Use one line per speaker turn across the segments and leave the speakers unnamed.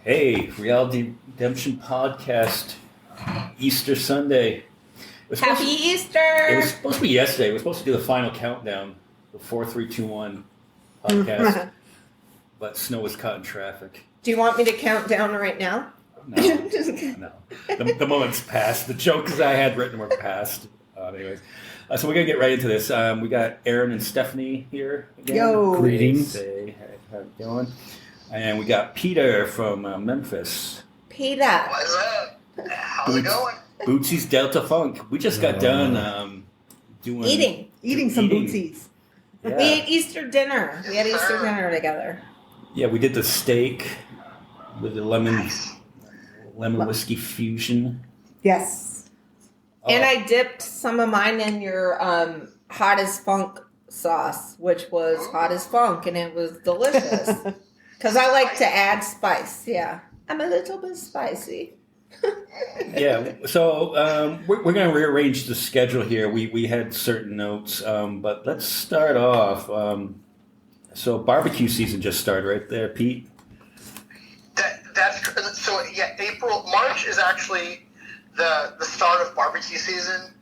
Hey, Reality Redemption Podcast, Easter Sunday.
Happy Easter!
It was supposed to be yesterday. We were supposed to do the final countdown, the 4, 3, 2, 1 podcast, but snow was caught in traffic.
Do you want me to count down right now?
No, no. The moment's passed. The jokes I had written were past. Anyways, so we're going to get right into this. We got Aaron and Stephanie here again.
Yo! Greetings.
Hey, how you doing? And we got Peter from Memphis.
Peter.
What's up? How's it going?
Bootsy's Delta Funk. We just got done doing...
Eating some bootsies.
Yeah.
We ate Easter dinner. We had Easter dinner together.
Yeah, we did the steak with the lemon whiskey fusion.
Yes.
And I dipped some of mine in your hot as funk sauce, which was hot as funk, and it was delicious. Because I like to add spice, yeah. I'm a little bit spicy.
Yeah, so we're going to rearrange the schedule here. We had certain notes, but let's start off. So barbecue season just started right there, Pete.
That's so. Yeah, March is actually the start of barbecue season,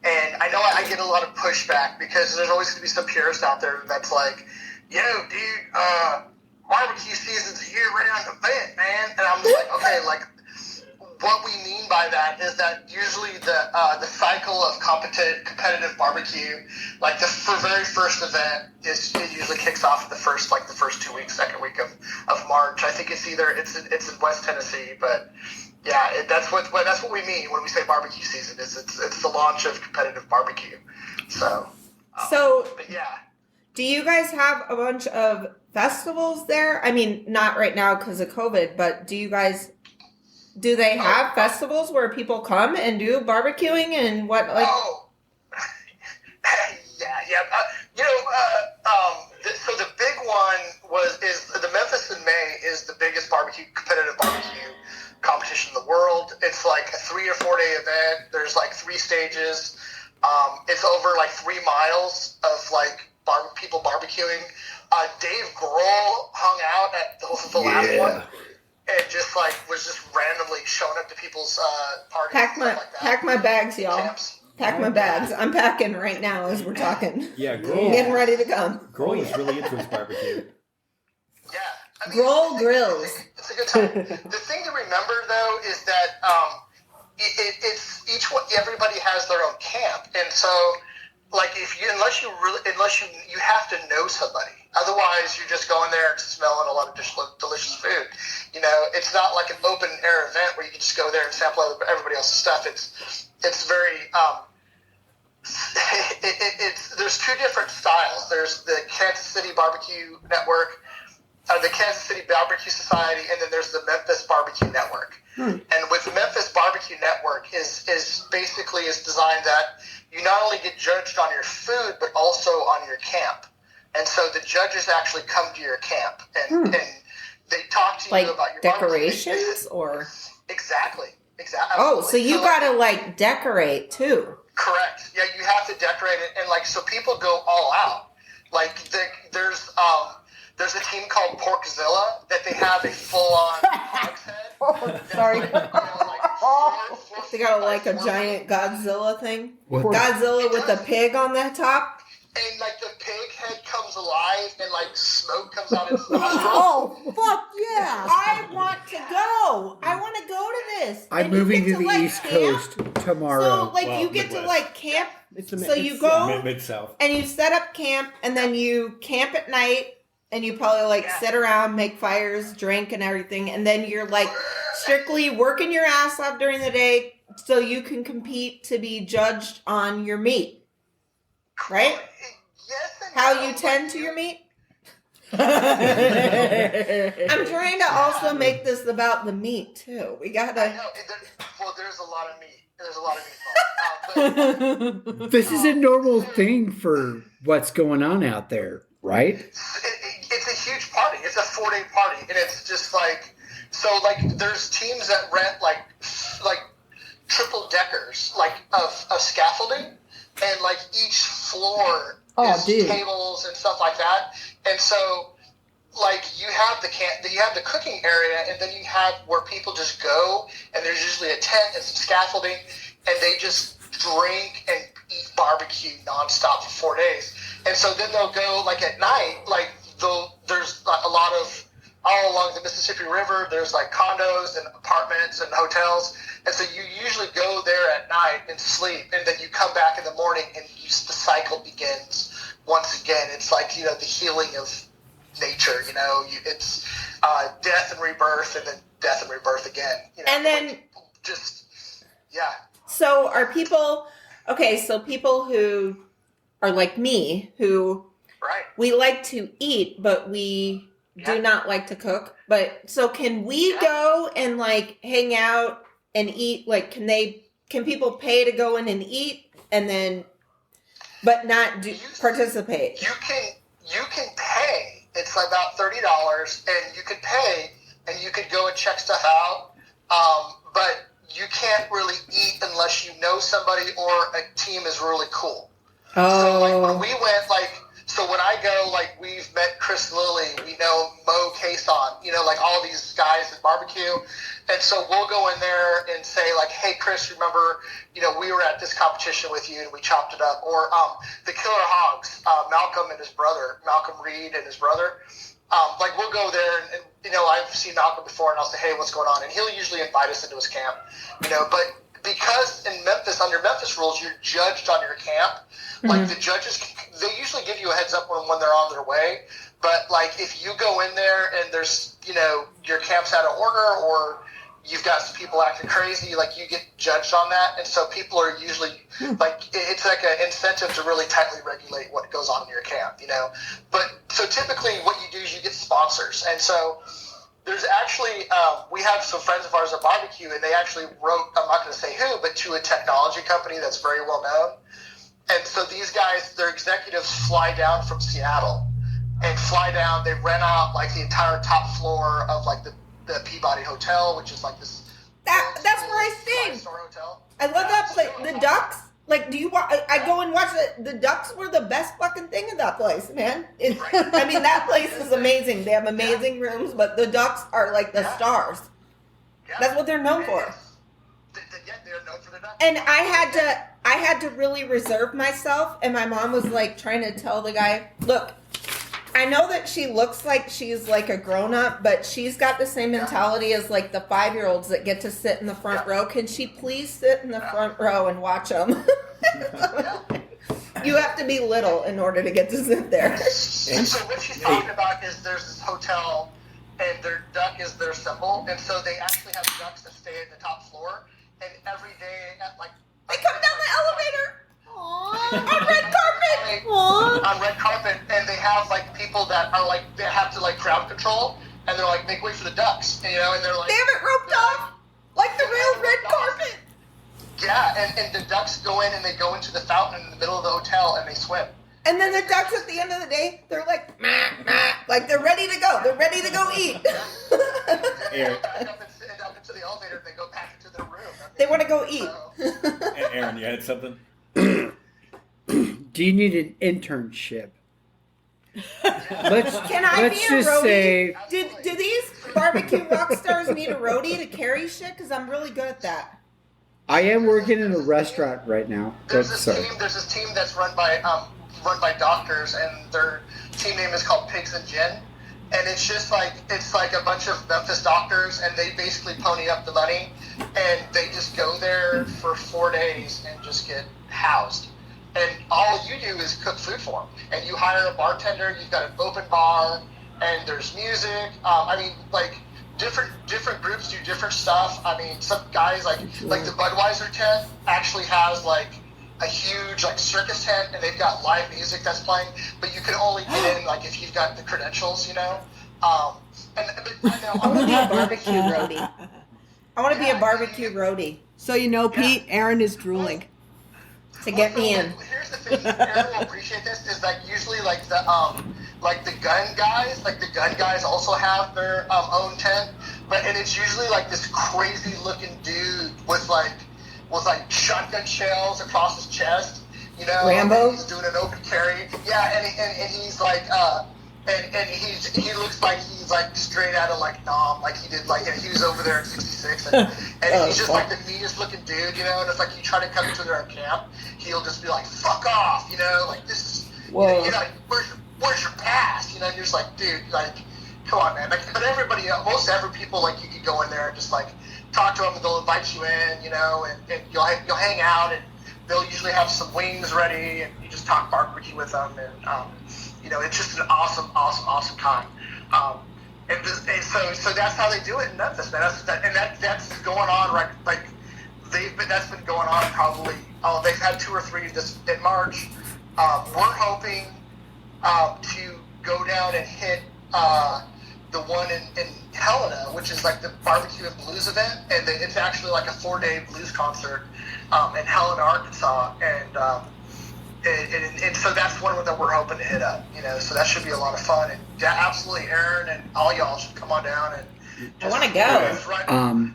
and I know I get a lot of pushback because there's always going to be some purist out there that's like, "Yo, dude, barbecue season's a year-round event, man," and I'm just like, okay, like. What we mean by that is that usually the cycle of competitive barbecue, like the very first event, it usually kicks off the first 2 weeks, second week of March. I think it's in West Tennessee, but yeah, that's what we mean when we say barbecue season. It's the launch of competitive barbecue. So but yeah.
Do you guys have a bunch of festivals there? I mean, not right now because of COVID, but do they have festivals where people come and do barbecuing and what like?
Oh, yeah. So the big one is the Memphis in May is the biggest competitive barbecue competition in the world. It's like a 3 or 4 day event. There's like 3 stages. It's over like 3 miles of like people barbecuing. Dave Grohl hung out at the last one. And just like was just randomly showing up to people's parties.
Pack my bags, y'all.
Camps.
Pack my bags. I'm packing right now as we're talking.
Yeah, Grohl.
Getting ready to come.
Grohl is really into his barbecue.
Yeah. I mean,
Grohl grills.
It's a good time. The thing to remember though is that everybody has their own camp, and so like unless you have to know somebody. Otherwise, you're just going there and smelling a lot of delicious food. You know, it's not like an open air event where you can just go there and sample everybody else's stuff. It's very there's 2 different styles. There's the Kansas City Barbecue Network, the Kansas City Barbecue Society, and then there's the Memphis Barbecue Network. And with the Memphis Barbecue Network is basically designed that you not only get judged on your food but also on your camp. And so the judges actually come to your camp and they talk to you about your
decorations or
exactly.
Oh, so you gotta like decorate too.
Correct. Yeah, you have to decorate it, and like so people go all out. Like there's a team called Porkzilla that they have a full on hog's head.
Oh, sorry. They got like a giant Godzilla thing. Godzilla with a pig on the top.
And like the pig head comes alive and like smoke comes out its nostrils.
Oh, fuck yeah.
I want to go. I want to go to this.
I'm moving to the East Coast tomorrow.
So like you get to like camp. So you go
Mid-South.
and you set up camp and then you camp at night and you probably like sit around, make fires, drink and everything. And then you're like strictly working your ass off during the day so you can compete to be judged on your meat. Right?
Yes.
How you tend to your meat? I'm trying to also make this about the meat too. We gotta.
I know. There's a lot of meat. There's a lot of meat.
This is a normal thing for what's going on out there, right?
It's a huge party. It's a 4-day party, and it's just like so. Like there's teams that rent like triple deckers of scaffolding. And like each floor is tables and stuff like that. And so like you have the cooking area, and then you have where people just go, and there's usually a tent and some scaffolding, and they just drink and eat barbecue nonstop for 4 days. And so then they'll go like at night, like there's like a lot of all along the Mississippi River. There's like condos and apartments and hotels, and so you usually go there at night and sleep, and then you come back in the morning, and the cycle begins once again. It's like the healing of nature. It's death and rebirth, and then death and rebirth again.
And then
just yeah.
So are people so people who are like me, who
Right.
we like to eat, but we do not like to cook. But so can we go and like hang out and eat? Like, can people pay to go in and eat and then, but not participate?
You can pay. It's about $30, and you could pay, and you could go and check stuff out. But you can't really eat unless you know somebody or a team is really cool. So like when we went, so when I go, we've met Chris Lilly, we know Mo Kason, like all these guys at barbecue. And so we'll go in there and say, hey, Chris, remember, we were at this competition with you and we chopped it up. Or the Killer Hogs, Malcolm Reed and his brother. We'll go there and I've seen Malcolm before, and I'll say, hey, what's going on? And he'll usually invite us into his camp, but because in Memphis, under Memphis rules, you're judged on your camp. The judges, they usually give you a heads up when they're on their way. But if you go in there and there's, your camp's out of order, or you've got some people acting crazy, you get judged on that. And so people are usually it's like an incentive to really tightly regulate what goes on in your camp, But so typically what you do is you get sponsors. And so there's actually, we have some friends of ours at barbecue, and they actually wrote, I'm not going to say who, but to a technology company that's very well known. And so these guys, their executives fly down from Seattle and fly down. They rent out the entire top floor of the Peabody Hotel, which is this.
That's where I stayed.
5-star hotel.
I love that place. The Ducks. Do you want? I go and watch it. The Ducks were the best fucking thing in that place, man. I mean, that place is amazing. They have amazing rooms, but the Ducks are the stars.
Yeah.
That's what they're known for.
They're known for the Ducks.
And I had to really reserve myself, and my mom was trying to tell the guy, look, I know that she looks like she's a grown-up, but she's got the same mentality as the 5-year-olds that get to sit in the front row. Can she please sit in the front row and watch them? You have to be little in order to get to sit there.
And so what she's talking about is there's this hotel, and their duck is their symbol, and so they actually have ducks that stay at the top floor, and every day at
They come down the elevator. Aww. On red carpet. Aww.
On red carpet, and they have people that are they have to crowd control, and they're make way for the ducks, and they're
they have it roped off like the real red carpet.
Yeah, and the ducks go in, and they go into the fountain in the middle of the hotel, and they swim.
And then the ducks at the end of the day, they're meh, they're ready to go. They're ready to go eat.
Aaron.
Up into the elevator, and they go back into their room.
They want to go eat.
Aaron, you had something?
Do you need an internship?
Can I
let's
be a
just
roadie?
say
Do these barbecue rock stars need a roadie to carry shit? Because I'm really good at that.
I am working in a restaurant right now.
There's this team that's run by doctors, and their team name is called Pigs and Gin. And it's just it's a bunch of Memphis doctors, and they basically pony up the money, and they just go there for 4 days and just get housed. And all you do is cook food for them. And you hire a bartender, you've got an open bar, and there's music. Different groups do different stuff. I mean, some guys like the Budweiser tent actually has a huge circus tent, and they've got live music that's playing, but you can only get in if you've got the credentials,
I want to be a barbecue roadie. I want to be a barbecue roadie.
So Pete, Aaron is drooling.
To get me in.
Here's the thing, Aaron will appreciate this, is usually the gun guys also have their own tent, and it's usually this crazy looking dude with shotgun shells across his chest,
Rambo?
and he's doing an open carry. Yeah, and he's and he looks like he's like straight out of like Nom, like he did like he was over there in '66, and he's just like the meanest looking dude, you know. And it's like you try to come to their camp, he'll just be like, "Fuck off," you know, like this is, you know, where's your pass, you know? And you're just like, dude, like, come on, man. Like, but everybody, most every people, like you could go in there and just like talk to them, and they'll invite you in, you know, and you'll hang out, and they'll usually have some wings ready, and you just talk barbecue with them, and you know, it's just an awesome time. And so that's how they do it in Memphis, man. That's going on right, like that's been going on probably. They've had 2 or 3 in March. We're hoping to go down and hit the one in Helena, which is like the barbecue and blues event, and it's actually like a 4-day blues concert in Helena, Arkansas, and so that's one that we're hoping to hit up, you know. So that should be a lot of fun, and absolutely, Aaron and all y'all should come on down and.
I want to go.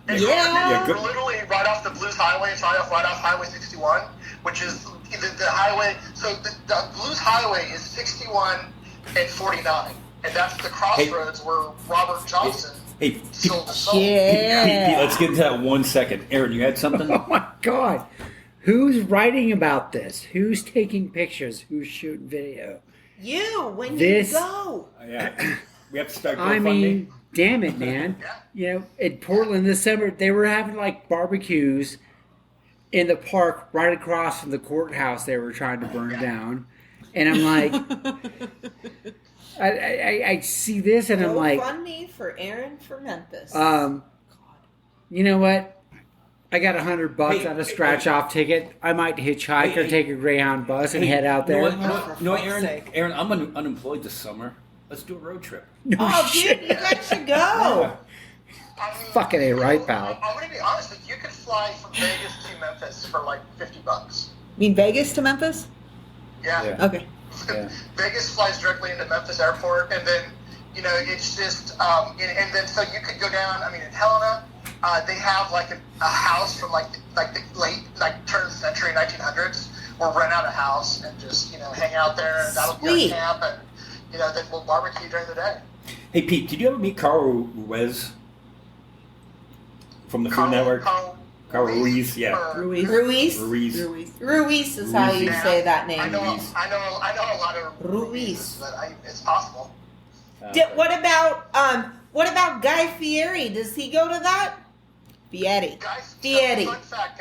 We're literally right off the Blues Highway. It's right off Highway 61, which is the highway. So the Blues Highway is 61 and 49, and that's the crossroads where Robert Johnson sold the soul.
Pete, let's get into that 1 second. Aaron, you had something?
Oh my God. Who's writing about this? Who's taking pictures? Who's shooting video?
You, when you go.
Yeah. We have to start
I
GoFundMe.
mean, damn it, man. You know, in Portland this summer, they were having like barbecues in the park right across from the courthouse they were trying to burn down. And I'm like, I see this and I'm like,
GoFundMe for Aaron for Memphis.
you know what? I got $100 on a scratch-off ticket. I might hitchhike or take a Greyhound bus and head out there.
You know what, Aaron, I'm unemployed this summer. Let's do a road trip.
No shit.
Dude, you guys should go.
Fucking A right, pal.
I'm going to be honest with you. You could fly from Vegas to Memphis for like $50.
You mean Vegas to Memphis?
Yeah.
Okay.
Yeah.
Vegas flies directly into Memphis Airport, and then, you know, it's just, and then so you could go down. I mean, in Helena, they have like a house from like the late turn of the century 1900s. We'll rent out a house and just, you know, hang out there, and that'll be our camp, and you know, then we'll barbecue during the day.
Hey, Pete, did you ever meet Carl Ruiz from the Food Network?
Carl
Ruiz, yeah.
Ruiz is how you say that name.
I know a lot of
Ruiz.
but it's possible.
What about Guy Fieri? Does he go to that? Fieri. Fieri.
Fun fact,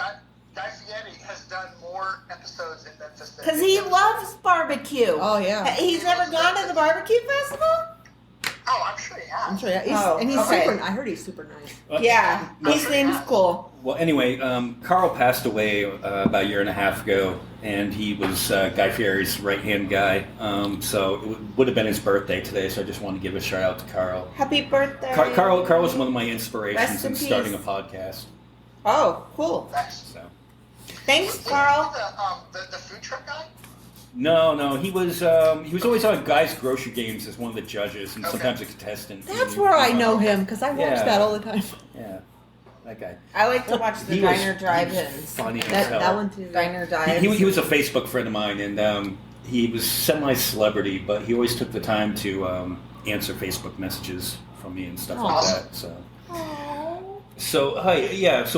Guy Fieri has done more episodes in Memphis than
Because he loves barbecue.
Oh, yeah.
He's never gone to the barbecue festival?
Oh, I'm sure he has.
I'm sure, yeah. He's
okay.
super. I heard he's super nice.
Yeah, he seems cool.
Well, anyway, Carl passed away about a year and a half ago, and he was Guy Fieri's right-hand guy. So it would have been his birthday today, so I just wanted to give a shout-out to Carl.
Happy birthday.
Carl was one of my inspirations
Rest in
in starting a
peace.
podcast.
Oh, cool.
So.
Thanks,
Was
Carl.
he the food truck guy?
No, he was always on Guy's Grocery Games as one of the judges and sometimes a contestant.
That's where I know him because I watch that all the time.
Yeah, that guy.
I like to watch the
He was
Diner Drive-ins.
Funny as hell.
That one too.
Diner Dives.
He was a Facebook friend of mine, and he was semi-celebrity, but he always took the time to answer Facebook messages from me and stuff like that. So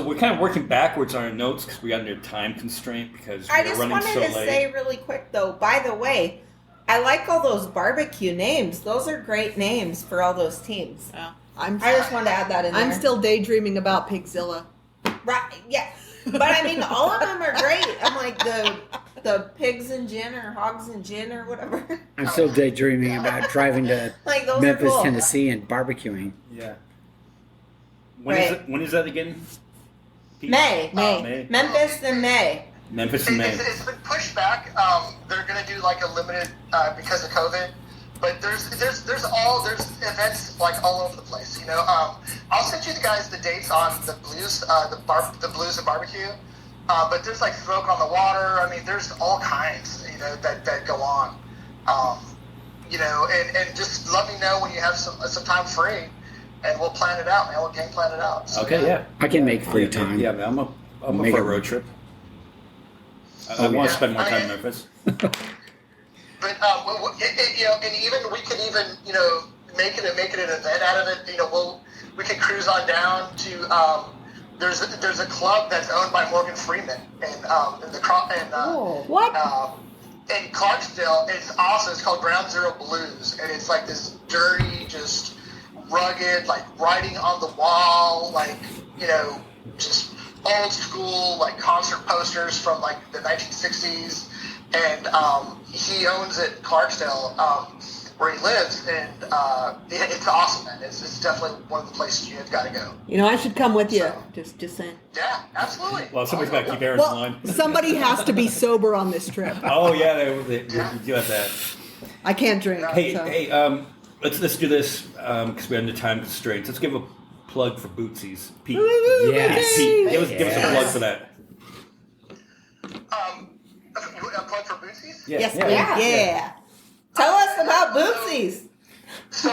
we're kind of working backwards on our notes because we're under time constraint because
I
we're
just
running
wanted
so
to
late.
say really quick, though, by the way, I like all those barbecue names. Those are great names for all those teams. I just wanted to add that in there.
I'm still daydreaming about Pigzilla.
Right, yeah. But I mean, all of them are great. I'm like the pigs and gin or hogs and gin or whatever.
I'm still daydreaming about driving to
Like those
Memphis,
are cool.
Tennessee, and barbecuing.
Yeah.
Right.
When is that again? Pete?
May.
May.
Memphis in May.
Memphis in May.
It's been pushed back. They're going to do like a limited because of COVID. But there's events like all over the place. You know, I'll send you guys the dates on the blues, the blues and barbecue. But there's like smoke on the water. I mean, there's all kinds. You know that go on. You know, and just let me know when you have some time free, and we'll plan it out, man. We'll game plan it out. So,
Okay, yeah.
I can make free time.
Yeah, man, I'm up
Make
for a
it-
road trip. I want to spend more time in Memphis.
The but and even we could even make it an event out of it. We could cruise on down to. There's a club that's owned by Morgan Freeman
What?
in Clarksdale. It's awesome. It's called Ground Zero Blues, and it's like this dirty, just rugged, like writing on the wall, like just old school like concert posters from like the 1960s, and he owns it in Clarksdale, where he lives, and it's awesome, man. It's definitely one of the places you've got to go.
I should come with you. Just saying.
Yeah, absolutely.
Well, somebody's got to keep Aaron's
Well,
line.
somebody has to be sober on this trip.
Oh yeah, they do have that.
I can't drink.
Hey,
so.
let's do this because we're under time constraints. Let's give a plug for Bootsies. Pete.
Yes.
Pete, give us a plug for that.
A plug for Bootsies?
Yes,
yeah.
yeah. Tell us about Bootsies.
So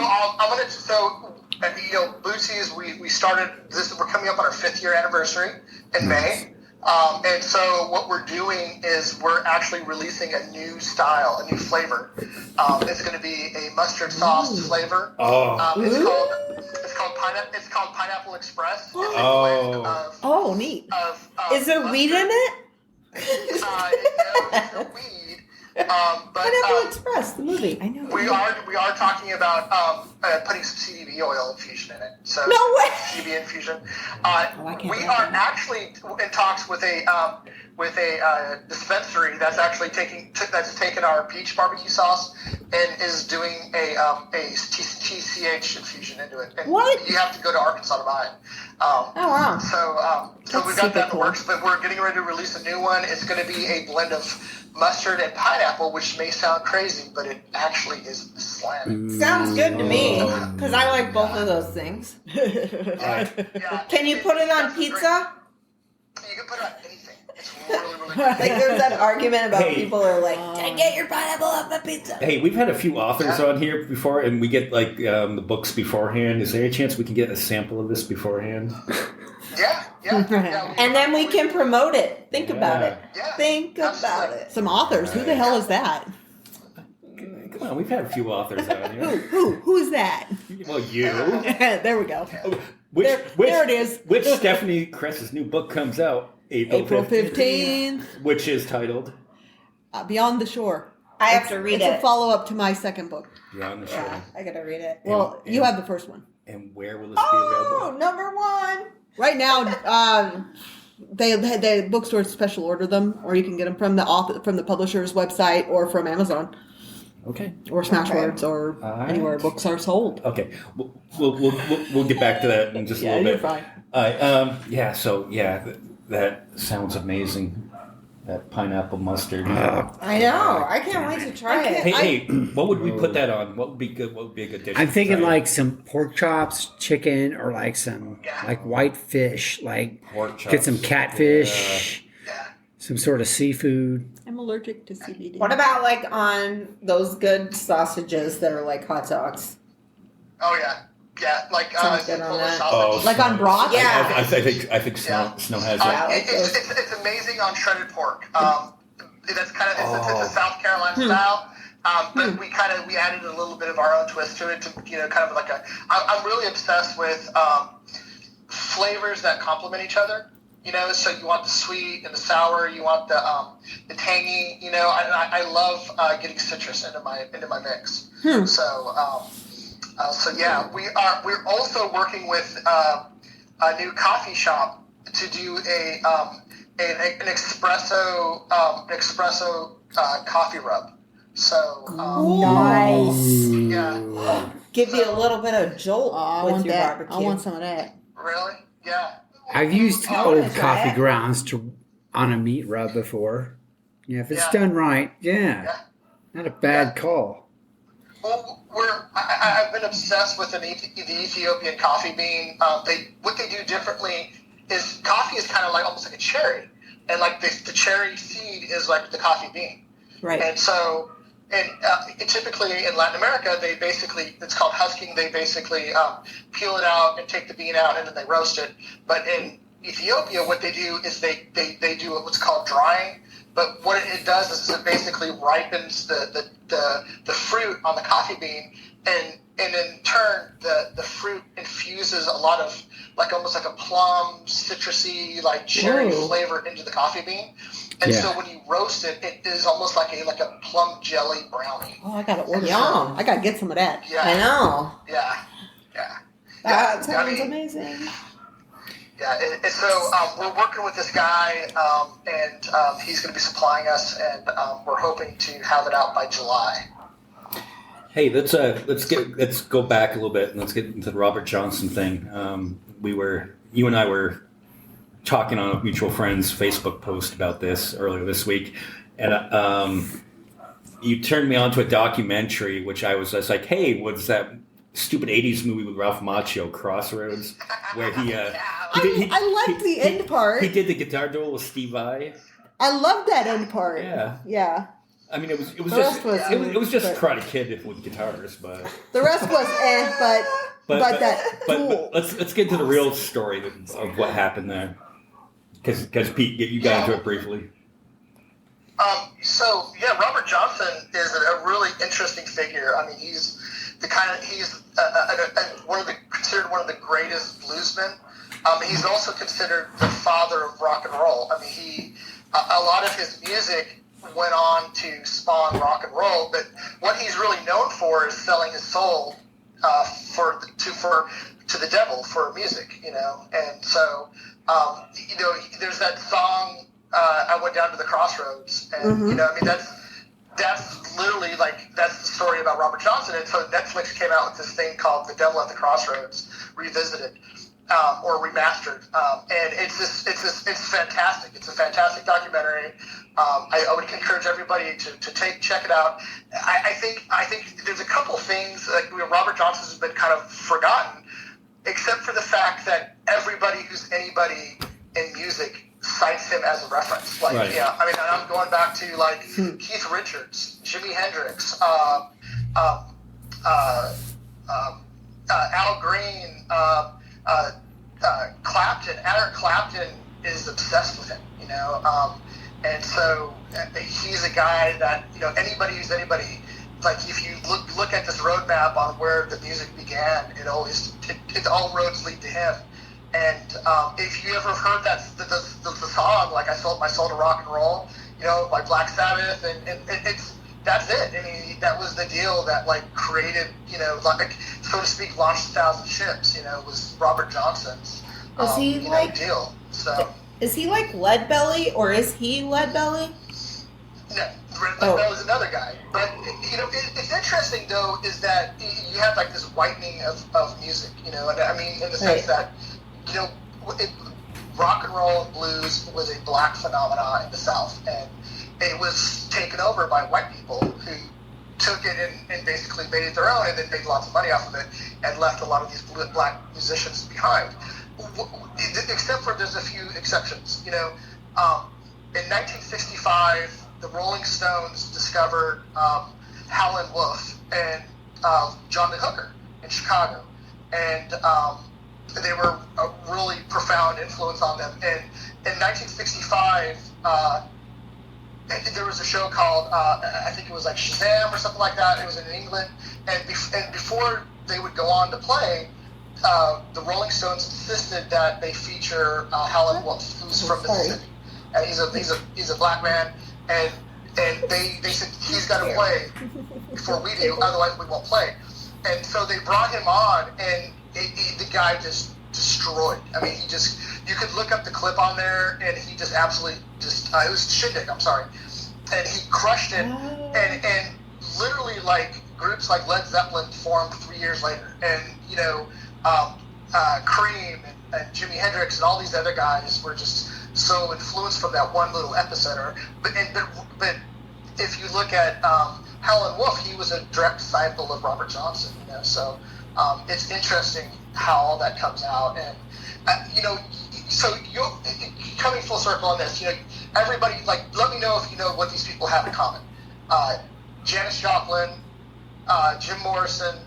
Bootsies, we started this. We're coming up on our 5th year anniversary in May, and so what we're doing is we're actually releasing a new style, a new flavor. It's going to be a mustard sauce flavor. It's called Pineapple Express. It's a blend of,
Neat.
Is there weed in it?
No, there's no weed. But
Pineapple Express, the movie. I know.
we are talking about putting some CBD oil infusion in it. So
No way.
CBD infusion.
I can't
We
have
are
that.
actually in talks with a dispensary that's actually taken our peach barbecue sauce and is doing a TCH infusion into it. And
What?
You have to go to Arkansas to buy it.
Oh wow.
So
That's
we've got
super
that in the
cool.
works, but we're getting ready to release a new one. It's going to be a blend of mustard and pineapple, which may sound crazy, but it actually is slamming.
Sounds good to me because I like both of those things.
Yeah.
Can you put it on pizza?
You can put it on anything. It's really, really good.
Like there's that argument about
Hey.
people are like, get your pineapple off my pizza.
Hey, we've had a few authors on here before, and we get like the books beforehand. Is there a chance we can get a sample of this beforehand?
Yeah.
And then we can promote it. Think about it.
Yeah,
Think about
absolutely.
it.
Some authors. Who the hell is that?
Come on, we've had a few authors on here.
Who's that?
Well, you.
There we go.
There
it is.
Which Stephanie Kress's new book comes out April
15th.
which is titled
Beyond the Shore.
I have to read
It's
it.
a follow-up to my second book.
Beyond the Shore.
Yeah, I gotta read it.
Well,
And-
you have the first one.
And where will this be
Oh,
available?
number one.
Right now, the bookstores special order them, or you can get them from the publisher's website or from Amazon
Okay.
or Smashwords or
All
anywhere
right.
books are sold.
Okay. We'll get back to that in just a
Yeah,
little
you're
bit.
fine.
All right. So that sounds amazing. That pineapple mustard.
I know. I can't wait to try it.
Hey, what would we put that on? What would be good? What would be a good dish?
I'm thinking
to try?
like some pork chops, chicken, or like some like white fish. Like
Pork chops.
get some catfish, some sort of seafood.
I'm allergic to CBD.
What about like on those good sausages that are like hot dogs?
Oh yeah, like
Sounds good on
Polish
that.
sausage.
Like on broth?
Yeah.
I think Snow has that.
It's amazing on shredded pork. That's kind of it's a South Carolina style. But we added a little bit of our own twist to it to kind of like I'm really obsessed with flavors that complement each other. So you want the sweet and the sour, you want the tangy. I love getting citrus into my mix. So yeah, we're also working with a new coffee shop to do an espresso coffee rub. So
Nice.
yeah,
Give you a little bit of jolt
I
with
want
your
that.
barbecue.
I want some of that.
really, yeah.
I've used
I wanna
old
try
coffee
it.
grounds on a meat rub before. Yeah, if it's
Yeah.
done right, not a bad call.
Well, I've been obsessed with the Ethiopian coffee bean. What they do differently is coffee is kind of like almost like a cherry, and like the cherry seed is like the coffee bean.
Right.
And so, typically in Latin America, it's called husking. They basically peel it out and take the bean out, and then they roast it. But in Ethiopia, what they do is they do what's called drying. But what it does is it basically ripens the fruit on the coffee bean, and in turn the fruit infuses a lot of almost like a plum, citrusy, like cherry
Ooh.
flavor into the coffee bean. And
Yeah.
so when you roast it, it is almost like a plum jelly brownie.
Oh, I gotta order
Yum.
some. I gotta get some of that.
Yeah,
I know.
yeah.
That
I
sounds
mean,
amazing.
Yeah, and so we're working with this guy, and he's going to be supplying us, and we're hoping to have it out by July.
Hey, let's go back a little bit and let's get into the Robert Johnson thing. You and I were talking on a mutual friend's Facebook post about this earlier this week, and you turned me on to a documentary, which I was like, hey, what's that stupid '80s movie with Ralph Macchio, Crossroads, where
I liked the end part.
He did the guitar duel with Steve Vai.
I loved that end part.
Yeah.
Yeah.
I mean, it was
The
just
rest was-
it was just
but-
Karate Kid with guitars, but
The rest was but that duel.
let's get to the real story of what happened there, because Pete, you got into it briefly.
So yeah, Robert Johnson is a really interesting figure. I mean, he's considered one of the greatest bluesmen. He's also considered the father of rock and roll. I mean, a lot of his music went on to spawn rock and roll, but what he's really known for is selling his soul to the devil for music, And so, there's that song, I Went Down to the Crossroads, and I mean that's literally that's the story about Robert Johnson. And so Netflix came out with this thing called The Devil at the Crossroads Revisited, or remastered, and it's fantastic. It's a fantastic documentary. I would encourage everybody to check it out. I think there's a couple things Robert Johnson's been kind of forgotten, except for the fact that everybody who's anybody in music cites him as a reference.
Right.
Yeah, I mean, I'm going back to Keith Richards, Jimi Hendrix, Al Green, Clapton. Eric Clapton is obsessed with him, and so he's a guy that anybody who's anybody. If you look at this roadmap on where the music began, it all roads lead to him. And if you ever heard the song, I sold my soul to rock and roll, by Black Sabbath, and that's it. I mean, that was the deal that created, so to speak, launched 1,000 ships. Was Robert Johnson's
Is he
deal. So
is he like Lead Belly, or is he Lead Belly?
no, that was another guy. But it's interesting though is that you have this whitening of music. And I mean in the sense that. Rock and roll and blues was a black phenomenon in the South, and it was taken over by white people who took it and basically made it their own, and then made lots of money off of it, and left a lot of these black musicians behind. Except for there's a few exceptions. In 1965, the Rolling Stones discovered Howlin' Wolf and John Lee Hooker in Chicago, and they were a really profound influence on them. And in 1965, there was a show called, I think it was Shazam or something like that. It was in England. And before they would go on to play, the Rolling Stones insisted that they feature Howlin' Wolf, who's from Mississippi. And he's a black man. And they said, he's got to play before we do, otherwise we won't play. And so they brought him on, and the guy just destroyed. I mean, you could look up the clip on there, and he just absolutely it was Shindig, I'm sorry. And he crushed it, and literally groups like Led Zeppelin formed 3 years later. And, Cream and Jimi Hendrix and all these other guys were just so influenced from that one little epicenter. But if you look at Howlin' Wolf, he was a direct disciple of Robert Johnson, so it's interesting how all that comes out. And, so coming full circle on this, everybody, let me know if you know what these people have in common. Janis Joplin, Jim Morrison,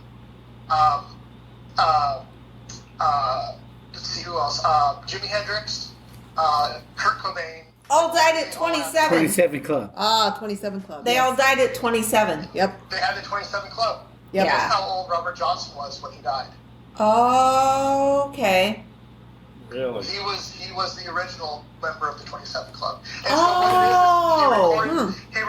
let's see, who else? Jimi Hendrix, Kurt Cobain.
All died at 27.
27 Club.
27 Club.
They all died at 27.
Yep.
They had the 27 Club.
Yep.
Yeah.
That's how old Robert Johnson was when he died.
Oh, okay.
Really?
He was the original member of the 27 Club. And
Oh.
so he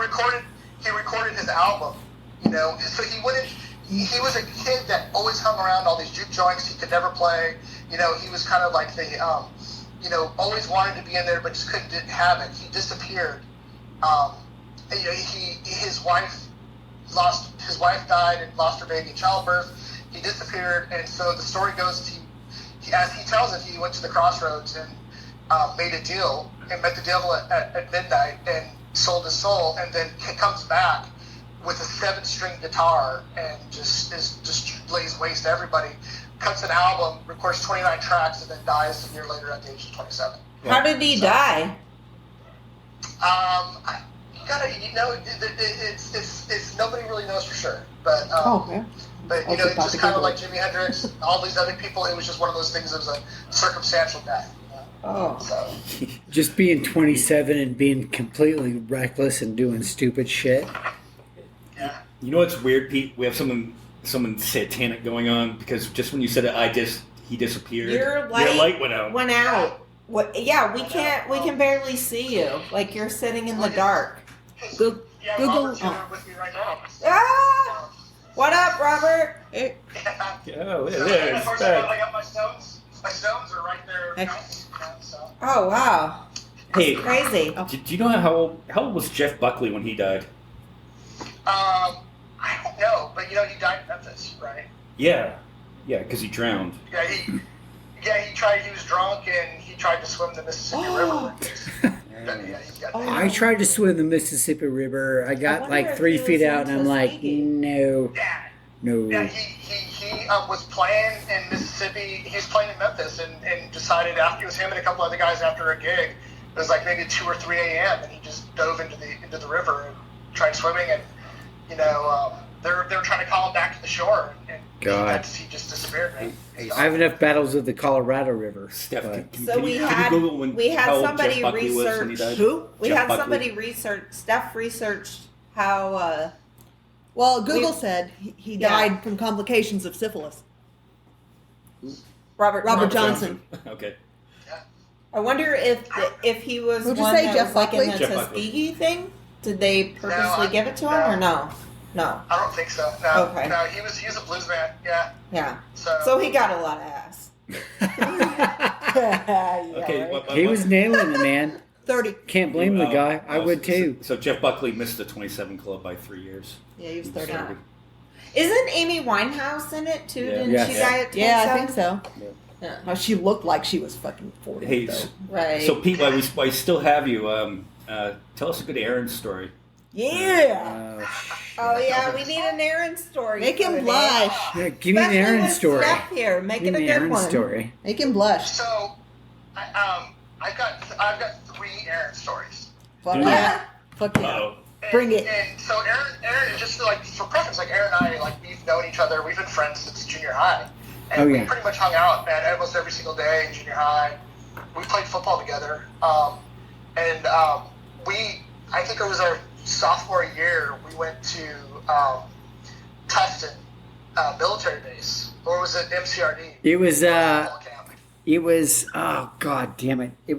recorded his album. You know, so he wouldn't. He was a kid that always hung around all these juke joints. He could never play. You know, he was kind of like the, you know, always wanted to be in there, but just couldn't have it. He disappeared. You know, his wife died and lost her baby in childbirth. He disappeared, and so the story goes, as he tells it, he went to the crossroads and made a deal and met the devil at midnight and sold his soul, and then comes back with a 7-string guitar and just lays waste to everybody. Cuts an album, records 29 tracks, and then dies a year later at the age of 27.
How did he die?
It's nobody really knows for sure, but
Okay.
but you know, it's just kind of like Jimi Hendrix, all these other people. It was just one of those things. It was a circumstantial death. You know?
Oh.
So
Just being 27 and being completely reckless and doing stupid shit.
yeah.
You know what's weird, Pete? We have something satanic going on because just when you said it, he disappeared.
Your light
went out.
Went out. What? Yeah, we can barely see you. Like you're sitting in the dark.
Go-
Yeah,
Google-
Robert's here with me right now.
Ah! What up, Robert?
Hey,
Oh,
So,
there,
of
it's
course,
back.
I got my stones. My stones are right there.
Hey.
So.
Oh wow,
Hey,
crazy.
do you know how old was Jeff Buckley when he died?
I don't know, but you know, he died in Memphis, right?
Yeah, because he drowned.
Yeah, he was drunk and he tried to swim the Mississippi
Oh.
River. Yeah, he got
I tried to swim the Mississippi River. I got
wonder
like
if
3
he
feet
was
out, and I'm
into
like,
skiing.
no.
Yeah, he was playing in Mississippi. He was playing in Memphis and decided after it was him and a couple other guys after a gig. It was like maybe 2 or 3 a.m. and he just dove into the river and tried swimming, and you know they were trying to call him back to the shore, and
God.
he just disappeared. Man.
I have enough battles with the Colorado River.
Steph,
but-
So we
can you
had
Google when, how
had
old
somebody
Jeff Buckley was when he
research.
died?
who?
We
Jeff
had
Buckley.
somebody research. Steph researched how.
Well, Google said he
Yeah.
died from complications of syphilis.
Robert
Johnson.
Okay.
I wonder if he was
Who'd you
one
say,
that
Jeff
was like in
Buckley?
the
Jeff Buckley.
Tuskegee thing. Did they purposely give it to him
no.
or no? No.
I don't think so. No,
Okay.
no, he was a blues man. Yeah.
Yeah.
So
So he got a lot of ass.
Okay.
He was nailing it, man.
30.
Can't blame the guy. I would
so-
too.
So Jeff Buckley missed the 27 Club by 3 years.
Yeah, he was
He
30.
started.
Isn't Amy Winehouse in it too?
Yeah.
Didn't
Yes.
she die at 27?
Yeah, I think so.
Yeah.
Oh, she looked like she was fucking 40.
Hey,
though.
Right.
So Pete, while we still have you, tell us a good Aaron story.
Yeah.
Oh yeah, we need an Aaron story.
Make
for
him
today.
blush.
Yeah, give me an
Especially
Aaron
with
story.
Steph here, make
Give
it a
me
good
an Aaron
one.
story.
Make him blush.
So I've got 3 Aaron stories.
Fuck
Dude.
yeah. Fuck yeah.
Uh-oh.
And,
Bring it.
And so Aaron is just like, for preference, like Aaron and I, like we've known each other. We've been friends since junior high, and
Oh,
we
yeah.
pretty much hung out, man, almost every single day in junior high. We played football together, I think it was our sophomore year. We went to Tustin military base, or was it MCRD?
It was
Football camp.
It was, oh god damn it! It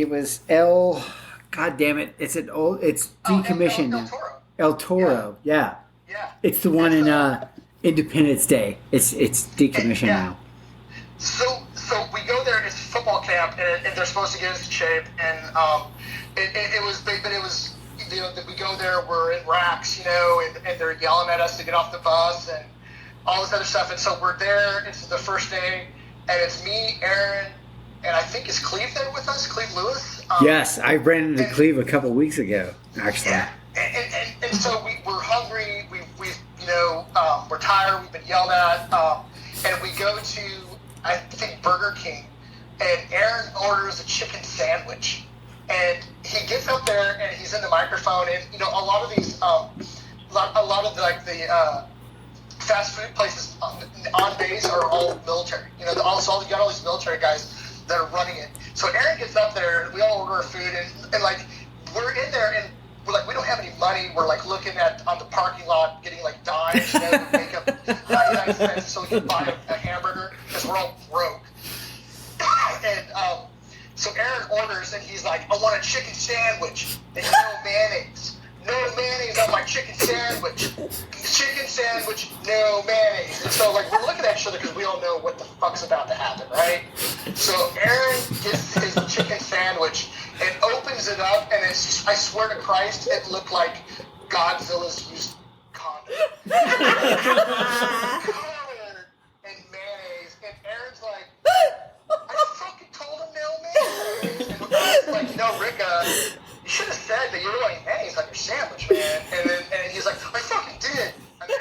was El. God damn it! It's decommissioned.
El
now.
Toro.
El Toro, yeah.
Yeah.
It's the one in Independence Day. It's decommissioned
Yeah.
now.
So we go there. It's football camp, and they're supposed to get us in shape. And it was big, but it was, you know, that we go there. We're in racks, you know, and they're yelling at us to get off the bus and all this other stuff. And so we're there. It's the first day, and it's me, Aaron, and I think is Cleve there with us, Cleve Lewis.
Yes, I ran into Cleve a couple weeks ago, actually.
Yeah, and so we're hungry. We you know, we're tired. We've been yelled at, and we go to, I think, Burger King, and Aaron orders a chicken sandwich, and he gets up there and he's in the microphone, and you know, a lot of these, a lot of like the fast food places on base are all military. You know, you got all these military guys that are running it. So Aaron gets up there, and we all order our food, and like we're in there, and we're like, we don't have any money. We're like looking on the parking lot, getting like dimes, you know, to make up 99 cents so we can buy a hamburger because we're all broke. And so Aaron orders, and he's like, I want a chicken sandwich and no mayonnaise. No mayonnaise on my chicken sandwich. Chicken sandwich, no mayonnaise. And so, like, we're looking at each other because we don't know what the fuck's about to happen, right? So Aaron gets his chicken sandwich and opens it up, and it's, I swear to Christ, it looked like Godzilla's used condom. Covered in mayonnaise. And Aaron's like, I fucking told him no mayonnaise. And Aaron's like, no, Rick, you should have said that you were wanting mayonnaise on your sandwich, man. And he's like, I fucking did. And then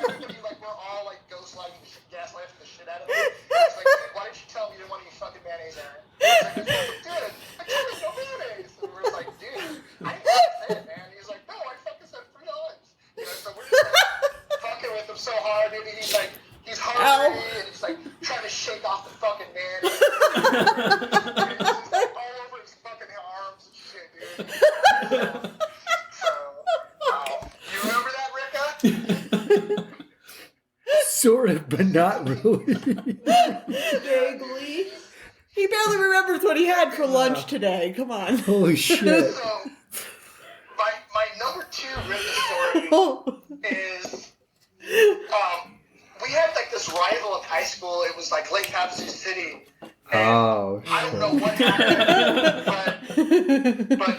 everybody, like, we're all like gaslighting the shit out of him. It's like, why didn't you tell me you didn't want any fucking mayonnaise, Aaron? He's like, I fucking did. I told you no mayonnaise. And we're like, dude, I didn't say it, man. He's like, no, I fucking said $3. You know, so we're just like, fucking with him so hard, and he's like, he's hungry, and he's like trying to shake off the fucking mayonnaise. And he's like all over his fucking arms and shit, dude. So, you remember that, Ricka?
Sort of, but not really.
Vaguely. He barely remembers what he had for lunch today. Come on.
Holy shit.
So, my number 2 Ricka story is, we had like this rival in high school. It was like Lake Havasu City. And
Oh,
I don't know what happened, but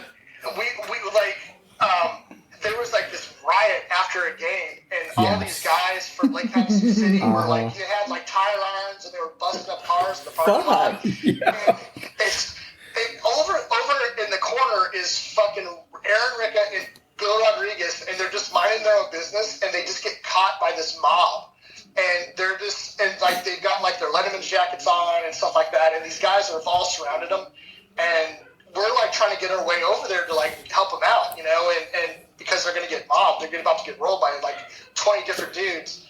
we like, there was like this riot after a game, and all these guys from Lake Havasu City were like, they had like tire irons, and they were busting up cars in the parking lot.
yeah.
And over in the corner is fucking Aaron Ricka and Bill Rodriguez, and they're just minding their own business, and they just get caught by this mob. And they're just, and like they've got like their Letterman's jackets on and stuff like that, and these guys have all surrounded them, and we're like trying to get our way over there to like help them out, you know, and because they're gonna get mobbed, they're about to get rolled by like 20 different dudes.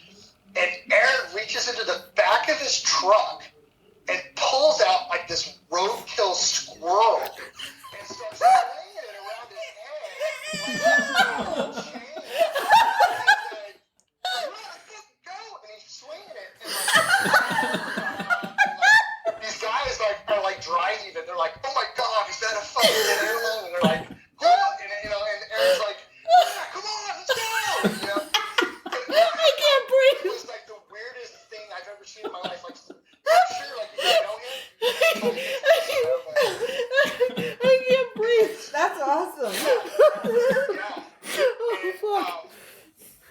And Aaron reaches into the back of his truck and pulls out like this roadkill squirrel and starts swinging it around his head like a chain. And he's swinging it, and like, these guys like are like driving it. They're like, "Oh my god, is that a fucking animal?" And they're like, "What?" And you know, and Aaron's like, "Yeah, come on, let's go!" You know?
I can't breathe.
It was like the weirdest thing I've ever seen in my life. Like, I'm sure, like, you know him.
I can't breathe. That's awesome.
Yeah.
Oh, fuck.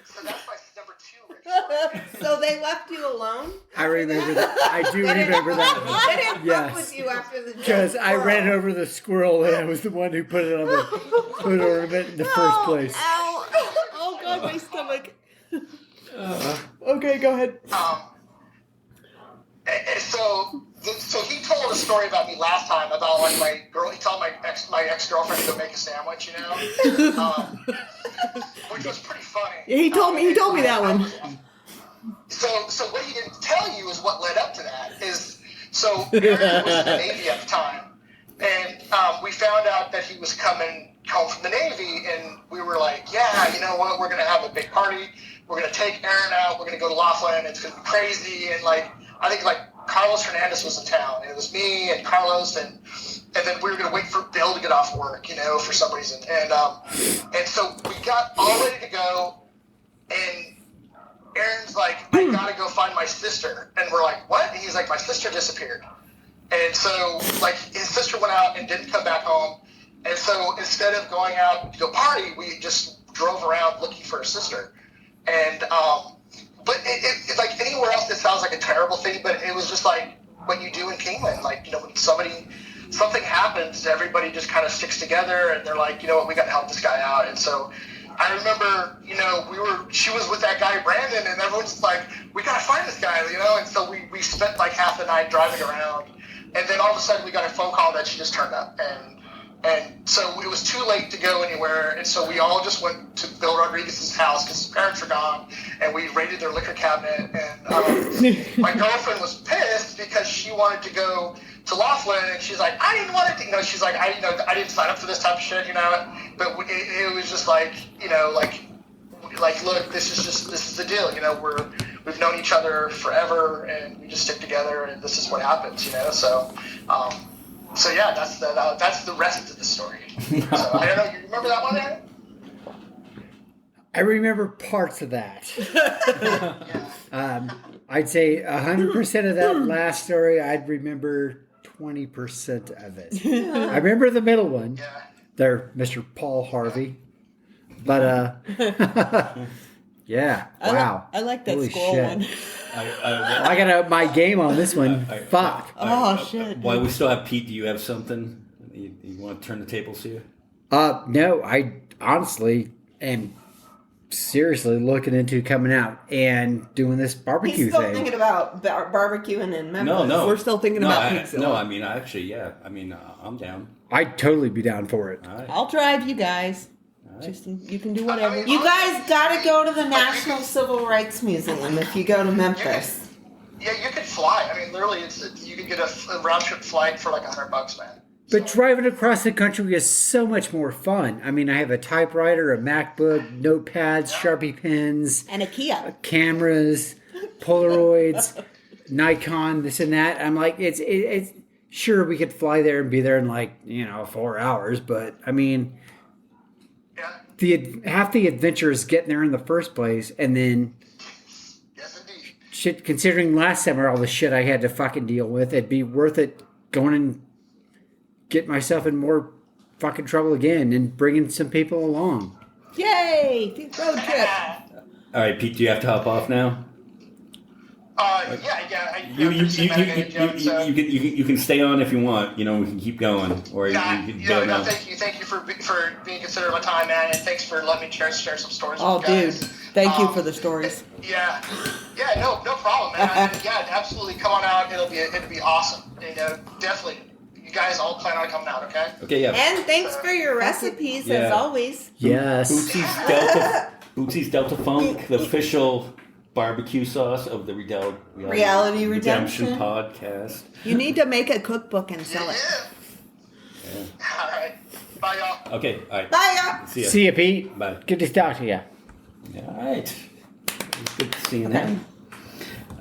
So that's my number 2, Rich.
So they left you alone?
I remember that. I do remember
They
that.
didn't
Yes.
fuck with you after the
Because I ran over the squirrel, and I was the one who put it on the foot ornament in the first place.
Ow. Oh, God, my stomach. Okay, go ahead.
And so he told a story about me last time about like my girl. He told my ex-girlfriend to go make a sandwich, you know, which was pretty funny.
He told me that one.
So what he didn't tell you is what led up to that is so Aaron was in the Navy at the time, and we found out that he was coming home from the Navy, and we were like, yeah, you know what, we're gonna have a big party. We're gonna take Aaron out. We're gonna go to Laughlin. It's gonna be crazy, and like I think like Carlos Hernandez was in town, and it was me and Carlos, and then we were gonna wait for Bill to get off work, you know, for some reason, and so we got all ready to go, and Aaron's like, I gotta go find my sister, and we're like, what? And he's like, my sister disappeared, and so like his sister went out and didn't come back home, and so instead of going out to go party, we just drove around looking for his sister, and but it like anywhere else, it sounds like a terrible thing, but it was just like what you do in Kingman. Like, you know, when something happens, everybody just kind of sticks together, and they're like, you know what, we got to help this guy out. And so I remember, you know, she was with that guy Brandon, and everyone's like, we got to find this guy, you know. And so we spent like half the night driving around, and then all of a sudden we got a phone call that she just turned up, and And so it was too late to go anywhere, and so we all just went to Bill Rodriguez's house because his parents were gone, and we raided their liquor cabinet. And my girlfriend was pissed because she wanted to go to Laughlin, and she's like, I didn't want to, she's like, I didn't sign up for this type of shit, but it was just like, look, this is the deal, we've known each other forever, and we just stick together, and this is what happens, So yeah, that's the rest of the story. So I don't know. You remember that one, Aaron?
I remember parts of that.
Yeah.
I'd say 100% of that last story. I'd remember 20% of it. I remember the middle one.
Yeah.
There, Mr. Paul Harvey. But yeah, wow.
I like that
Holy
squirrel
shit.
one.
I got up my game on this one. Fuck.
Shit.
While we still have Pete, do you have something? You want to turn the tables here?
No, I honestly am seriously looking into coming out and doing this barbecue
He's still
thing.
thinking about barbecuing in Memphis.
No.
We're still thinking about pizza.
No, I mean, actually, yeah. I mean, I'm down.
I'd totally be down for it.
All right.
I'll drive you guys.
All right.
Just you can do whatever.
You guys got to go to the National Civil Rights Museum if you go to Memphis.
Yeah, you could fly. I mean, literally, you could get a round trip flight for like $100, man.
But driving across the country is so much more fun. I mean, I have a typewriter, a MacBook, notepads, Sharpie pens,
And a Kia.
cameras, Polaroids, Nikon, this and that. I'm like, it's sure we could fly there and be there in 4 hours, but I mean,
Yeah.
half the adventure is getting there in the first place, and then
Yes, indeed.
shit. Considering last summer all the shit I had to fucking deal with, it'd be worth it going and get myself in more fucking trouble again and bringing some people along.
Yay! Road trip.
All right, Pete, do you have to hop off now?
Yeah.
You can stay on if you want. We can keep going, or you can go now.
Thank you for being considerate of my time, man, and thanks for letting me share some stories.
Oh,
with you guys.
dude. Thank you for the stories.
Yeah, no problem, man. Yeah, absolutely. Come on out. It'll be awesome. Definitely. You guys all plan on coming out, okay?
Okay, yeah.
And thanks for your recipes,
Yeah.
as always.
Yes.
Bootsy's Delta Funk, the official barbecue sauce of the
Reality Redemption
podcast.
You need to make a cookbook and sell it.
Yeah.
All right. Bye, y'all.
Okay, all right.
Bye, y'all.
See ya.
See you, Pete.
Bye.
Good to talk to you.
All right. Good seeing that.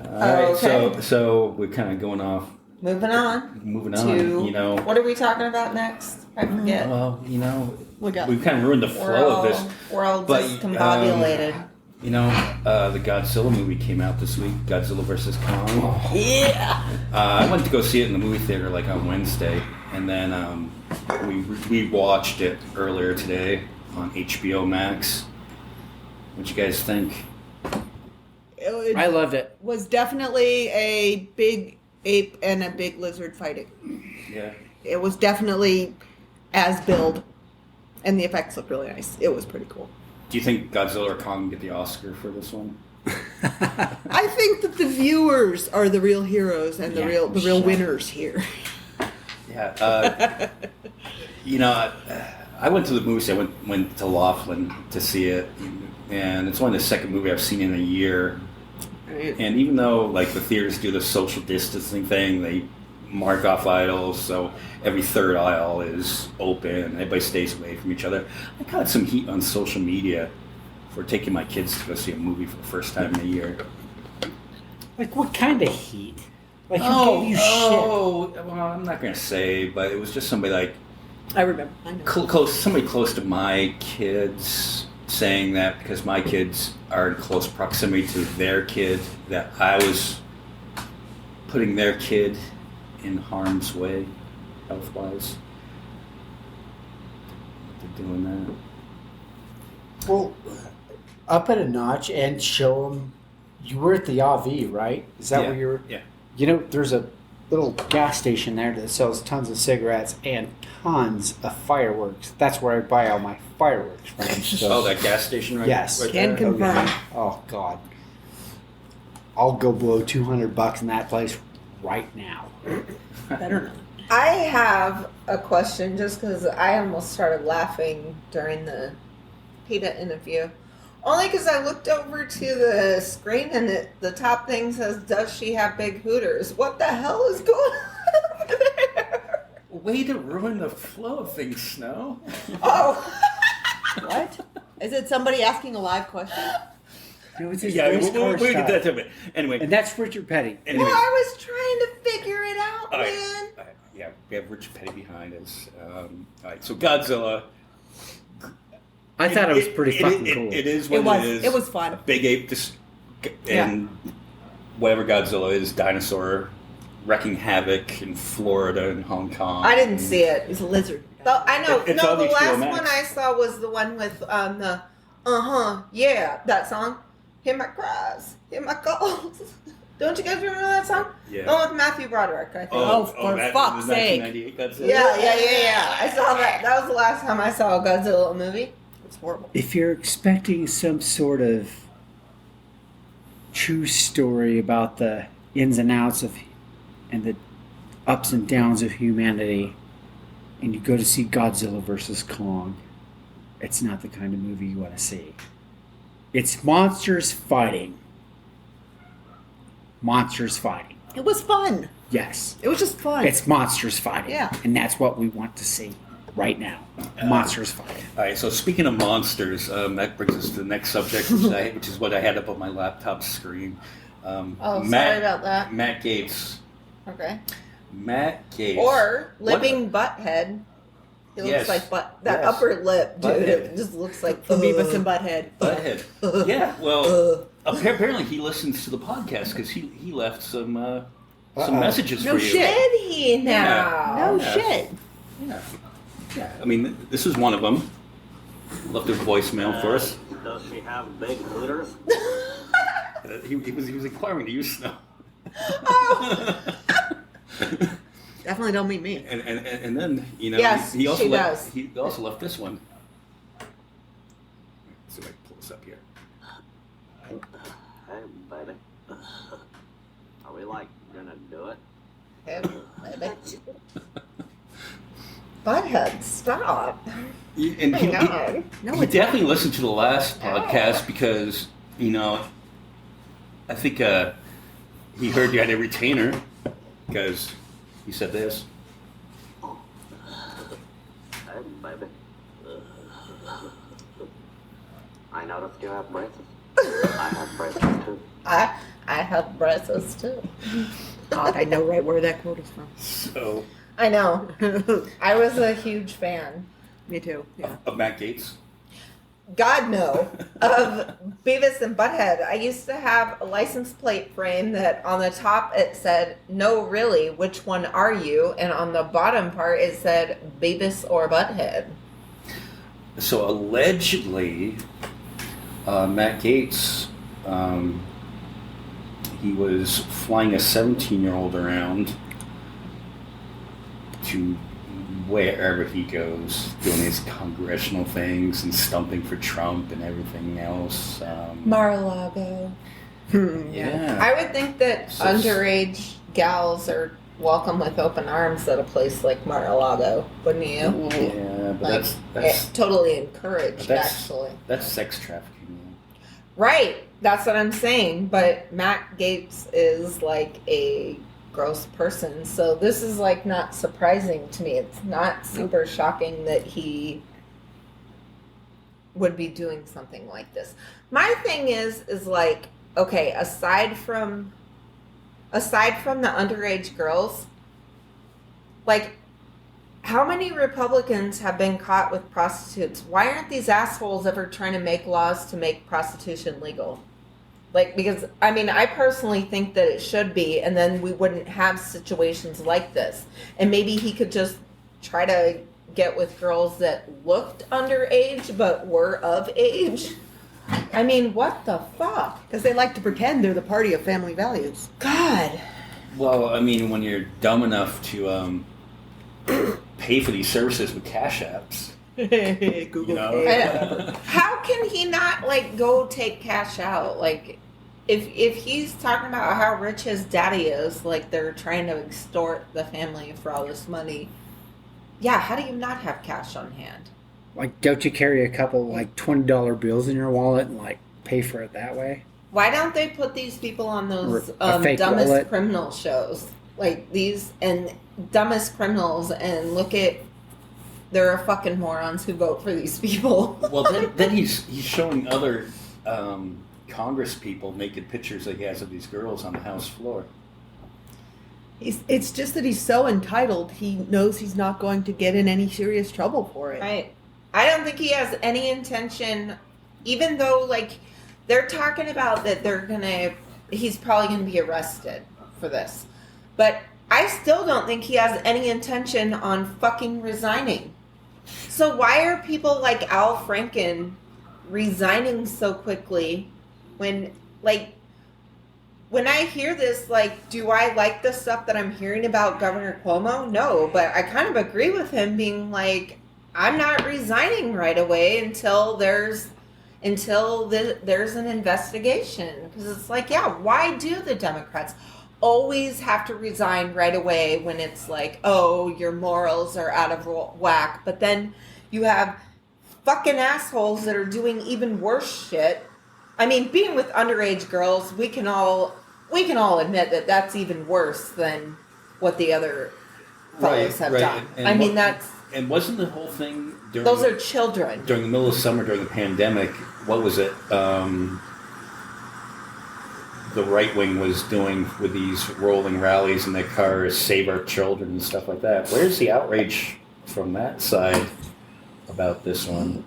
All right,
Okay.
so we're kind of going off,
Moving on.
to,
What are we talking about next? I forget.
well,
We got
we've kind of ruined the flow of this.
We're all
But,
discombobulated.
The Godzilla movie came out this week, Godzilla vs. Kong.
Yeah.
I went to go see it in the movie theater on Wednesday, and then we watched it earlier today on HBO Max. What you guys think?
I loved it.
was definitely a big ape and a big lizard fighting.
Yeah.
It was definitely as billed, and the effects looked really nice. It was pretty cool.
Do you think Godzilla or Kong get the Oscar for this one?
I think that the viewers are the real heroes and the real winners here.
Yeah. I went to the movies. I went to Laughlin to see it, and it's only the second movie I've seen in a year. And even though the theaters do the social distancing thing, they mark off aisles, so every third aisle is open, everybody stays away from each other. I got some heat on social media for taking my kids to go see a movie for the first time in a year.
What kind of heat? Who gave you shit?
Well, I'm not gonna say, but it was just somebody
I remember. I know.
somebody close to my kids saying that because my kids are in close proximity to their kid, that I was putting their kid in harm's way, health-wise. They're doing that.
Well, up it a notch and show them. You were at the AV, right? Is that where you were?
Yeah.
There's a little gas station there that sells tons of cigarettes and tons of fireworks. That's where I buy all my fireworks from. So,
That gas station right
Yes.
right
Can
there?
confirm.
oh, God. I'll go blow $200 in that place right now.
Better not.
I have a question just because I almost started laughing during the PETA interview. Only because I looked over to the screen and the top thing says, "Does she have big hooters?" What the hell is going on over there?
Way to ruin the flow of things, Snow.
Oh.
What? Is it somebody asking a live question?
No, it's his
Yeah,
race car
we'll get that
style.
to it. Anyway.
And that's Richard Petty.
Anyway.
Well, I was trying to figure it out,
All right.
man.
All right. Yeah, we have Richard Petty behind us. All right, so Godzilla.
I thought it was pretty fucking cool.
It is what it is.
It was fun.
A big ape, and whatever Godzilla is, dinosaur wrecking havoc in Florida and Hong Kong.
I didn't see it.
It's a lizard.
I know.
It's
No,
on
the
HBO
last
Max.
one I saw was the one with the yeah, that song. Hear my cries, hear my calls. Don't you guys remember that song?
Yeah.
The one with Matthew Broderick, I think.
For fuck's sake.
1998 Godzilla?
Yeah. I saw that. That was the last time I saw a Godzilla movie.
It's horrible.
If you're expecting some sort of true story about the ins and outs of and the ups and downs of humanity, and you go to see Godzilla versus Kong, it's not the kind of movie you want to see. It's monsters fighting. Monsters fighting.
It was fun.
Yes.
It was just fun.
It's monsters fighting.
Yeah.
And that's what we want to see right now. Monsters fighting.
All right, so speaking of monsters, that brings us to the next subject, which is what I had up on my laptop screen.
Sorry about that.
Matt Gates.
Okay.
Matt Gates.
Or living butthead. It
Yes.
looks like that
Yes.
upper lip, dude.
Butthead.
It just looks like
From Beavis and Butthead.
Butthead. Yeah, well, apparently he listens to the podcast because he left some messages
No
for you.
shit.
Did he now?
No
Yeah.
shit.
Yeah. Yeah. I mean, this is one of them. Left a voicemail for us.
Does she have big hooters?
He was inquiring to you, Snow.
Oh.
Definitely don't mean me.
And then
Yes,
he also
she
left,
does.
he also left this one. Let's see if I can pull this up here.
Hey, baby. Are we gonna do it?
Hey, baby. Butthead, stop.
And
Oh
he,
my God.
No,
he
it's
definitely listened to the last podcast because I think he heard you had a retainer because he said this.
Hey, baby. I noticed you have braces. I have braces too.
I have braces too.
God, I know right where that quote is from.
So
I know. I was a huge fan.
Me too. Yeah.
of Matt Gates.
God no, of Beavis and Butthead. I used to have a license plate frame that on the top it said, "No, really, which one are you?" And on the bottom part it said, "Beavis or Butthead."
So allegedly, Matt Gates, he was flying a 17-year-old around to wherever he goes, doing his congressional things and stumping for Trump and everything else.
Mar-a-Lago.
Yeah.
I would think that
So-
underage gals are welcome with open arms at a place like Mar-a-Lago, wouldn't you?
Yeah, but
Like,
that's
totally encouraged,
that's-
actually.
that's sex trafficking.
Right, that's what I'm saying. But Matt Gates is like a gross person, so this is like not surprising to me. It's not super shocking that he would be doing something like this. My thing is like, okay, aside from the underage girls, like, how many Republicans have been caught with prostitutes? Why aren't these assholes ever trying to make laws to make prostitution legal? Like, because, I mean, I personally think that it should be, and then we wouldn't have situations like this. And maybe he could just try to get with girls that looked underage but were of age. I mean, what the fuck?
Because they like to pretend they're the party of family values.
God.
Well, I mean, when you're dumb enough to pay for these services with cash apps,
Google
you know?
Pay.
How can he not, like, go take cash out? Like, if he's talking about how rich his daddy is, like they're trying to extort the family for all this money. Yeah, how do you not have cash on hand?
Like, don't you carry a couple like $20 bills in your wallet and like pay for it that way?
Why don't they put these people on those
Or a fake
dumbest
wallet?
criminal shows? Like these and dumbest criminals, and look at there are fucking morons who vote for these people.
Well, then he's showing other Congress people naked pictures that he has of these girls on the House floor.
It's just that he's so entitled, he knows he's not going to get in any serious trouble for it.
Right. I don't think he has any intention, even though, like, they're talking about that he's probably gonna be arrested for this. But I still don't think he has any intention on fucking resigning. So why are people like Al Franken resigning so quickly when I hear this, like, do I like the stuff that I'm hearing about Governor Cuomo? No, but I kind of agree with him being like, I'm not resigning right away until there's an investigation. Because it's like, yeah, why do the Democrats always have to resign right away when it's like, oh, your morals are out of whack? But then you have fucking assholes that are doing even worse shit. I mean, being with underage girls, we can all admit that that's even worse than what the other fellows have done.
And wasn't the whole thing during
those are children.
During the middle of summer, during the pandemic, what was it? The right wing was doing with these rolling rallies in their cars, save our children and stuff like that. Where's the outrage from that side about this one?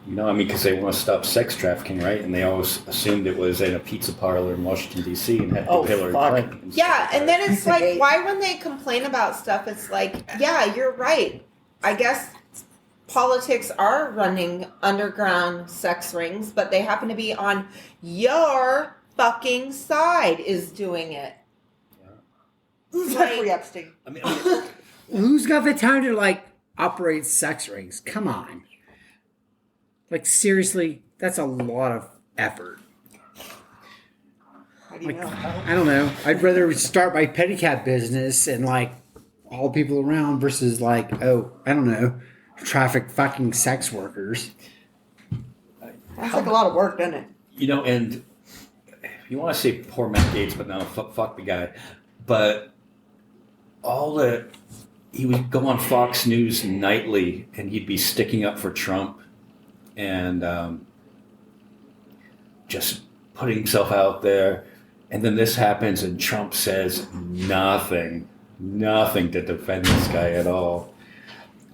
You know, I mean, because they want to stop sex trafficking, right? And they always assumed it was in a pizza parlor in Washington, D.C. and had Hillary Clinton.
Yeah, and then it's like, why when they complain about stuff, it's like, yeah, you're right. I guess politics are running underground sex rings, but they happen to be on your fucking side is doing it.
Jeffrey Epstein.
I mean,
Who's got the time to like operate sex rings? Come on. Like, seriously, that's a lot of effort.
How do you know?
I don't know. I'd rather start my pedicab business and, like, all the people around versus, like, oh, I don't know, traffic fucking sex workers.
That's like a lot of work, doesn't it?
you know, and you want to say poor Matt Gaetz, but no, fuck the guy. But he would go on Fox News nightly, and he'd be sticking up for Trump and just putting himself out there. And then this happens, and Trump says nothing to defend this guy at all.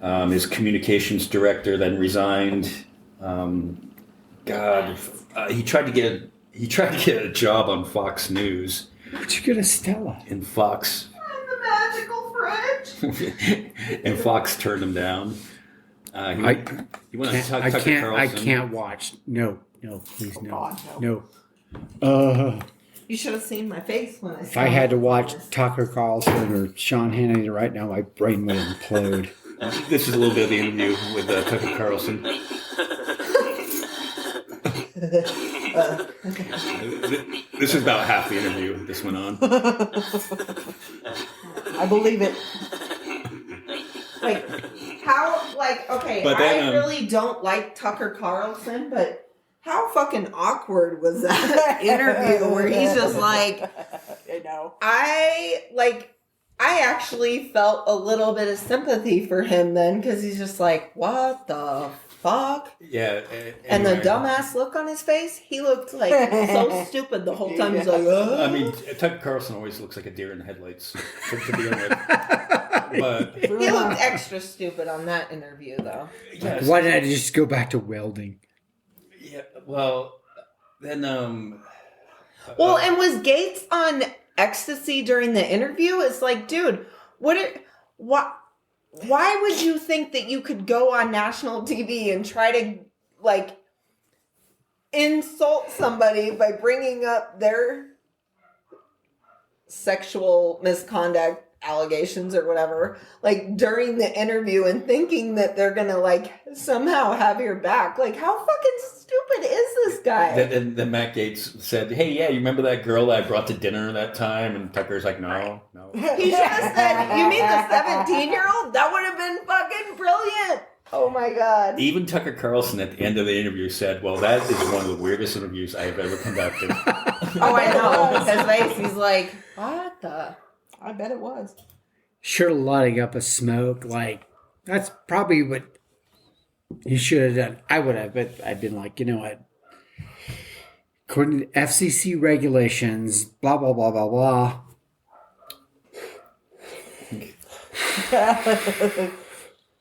His communications director then resigned. He tried to get a job on Fox News.
Where'd you get a Stella?
In Fox.
The magical fridge.
And Fox turned him down. He went on Tucker Carlson.
I can't watch. No, please, no.
God,
No.
You should have seen my face when I saw
If I had to watch
this.
Tucker Carlson or Sean Hannity right now, my brain would implode.
This is a little bit of the interview with Tucker Carlson. This is about half the interview this went on.
I believe it.
Okay,
But then,
I really don't like Tucker Carlson, but how fucking awkward was that interview where he's just like,
I know.
I actually felt a little bit of sympathy for him then, because he's just like, what the fuck?
Yeah.
And the
anyway.
dumbass look on his face, he looked like so stupid the whole time. He's like,
I mean, Tucker Carlson always looks like a deer in the headlights to begin with. But
he looked extra stupid on that interview, though.
yes.
Why did I just go back to welding?
Yeah. Well, then.
Well, and was Gates on ecstasy during the interview? It's like, dude, why would you think that you could go on national TV and try to, like, insult somebody by bringing up their sexual misconduct allegations or whatever, like during the interview and thinking that they're gonna like somehow have your back. Like, how fucking stupid is this guy?
Then Matt Gates said, "Hey, yeah, you remember that girl that I brought to dinner that time?" And Tucker's like, "No."
He should have said, "You mean the 17-year-old? That would have been fucking brilliant." Oh my god.
Even Tucker Carlson at the end of the interview said, "Well, that is one of the weirdest interviews I have ever conducted."
Oh, I know. His face, he's like, what the?
I bet it was.
Sure, lighting up a smoke. Like, that's probably what you should have done. I would have, but I've been like, you know what? According to FCC regulations, blah, blah, blah, blah, blah.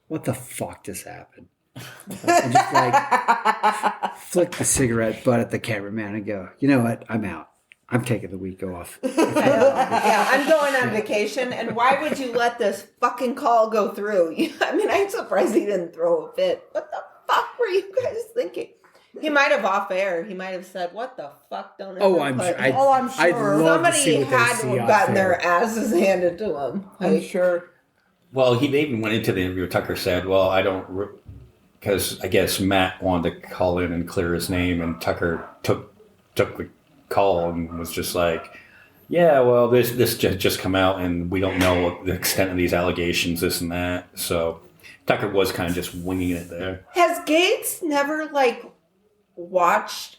What the fuck just happened? And just like flick the cigarette butt at the cameraman and go, you know what? I'm out. I'm taking the week off.
Yeah, I'm going on vacation, and why would you let this fucking call go through? I mean, I'm surprised he didn't throw a fit. What the fuck were you guys thinking? He might have off air. He might have said, "What the fuck? Don't ever
Oh, I'm
put-"
sure.
I'm sure.
I'd love to
Somebody
see what they
had to
see
have
off
gotten
air.
their asses handed to them.
I'm sure.
Well, they even went into the interview. Tucker said, "Well, I don't," because I guess Matt wanted to call in and clear his name, and Tucker took the call and was just like, "Yeah, well, this just come out, and we don't know the extent of these allegations, this and that." So Tucker was kind of just winging it there.
Has Gates never like watched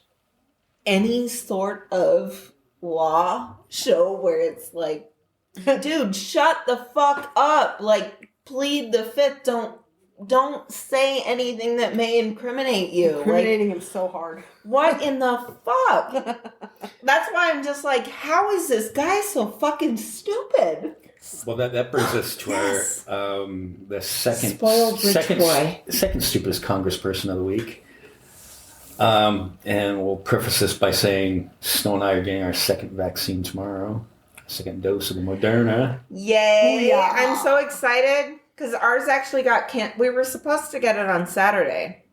any sort of law show where it's like, dude, shut the fuck up, like plead the fifth, don't say anything that may incriminate you.
Incriminating him so hard.
What in the fuck? That's why I'm just like, how is this guy so fucking stupid?
Well, that brings us to
Yes.
our the second
Spoiled rich boy.
second stupidest congressperson of the week. And we'll preface this by saying Snow and I are getting our second vaccine tomorrow, second dose of the Moderna.
Yay!
Booyah.
I'm so excited because ours actually got we were supposed to get it on Saturday,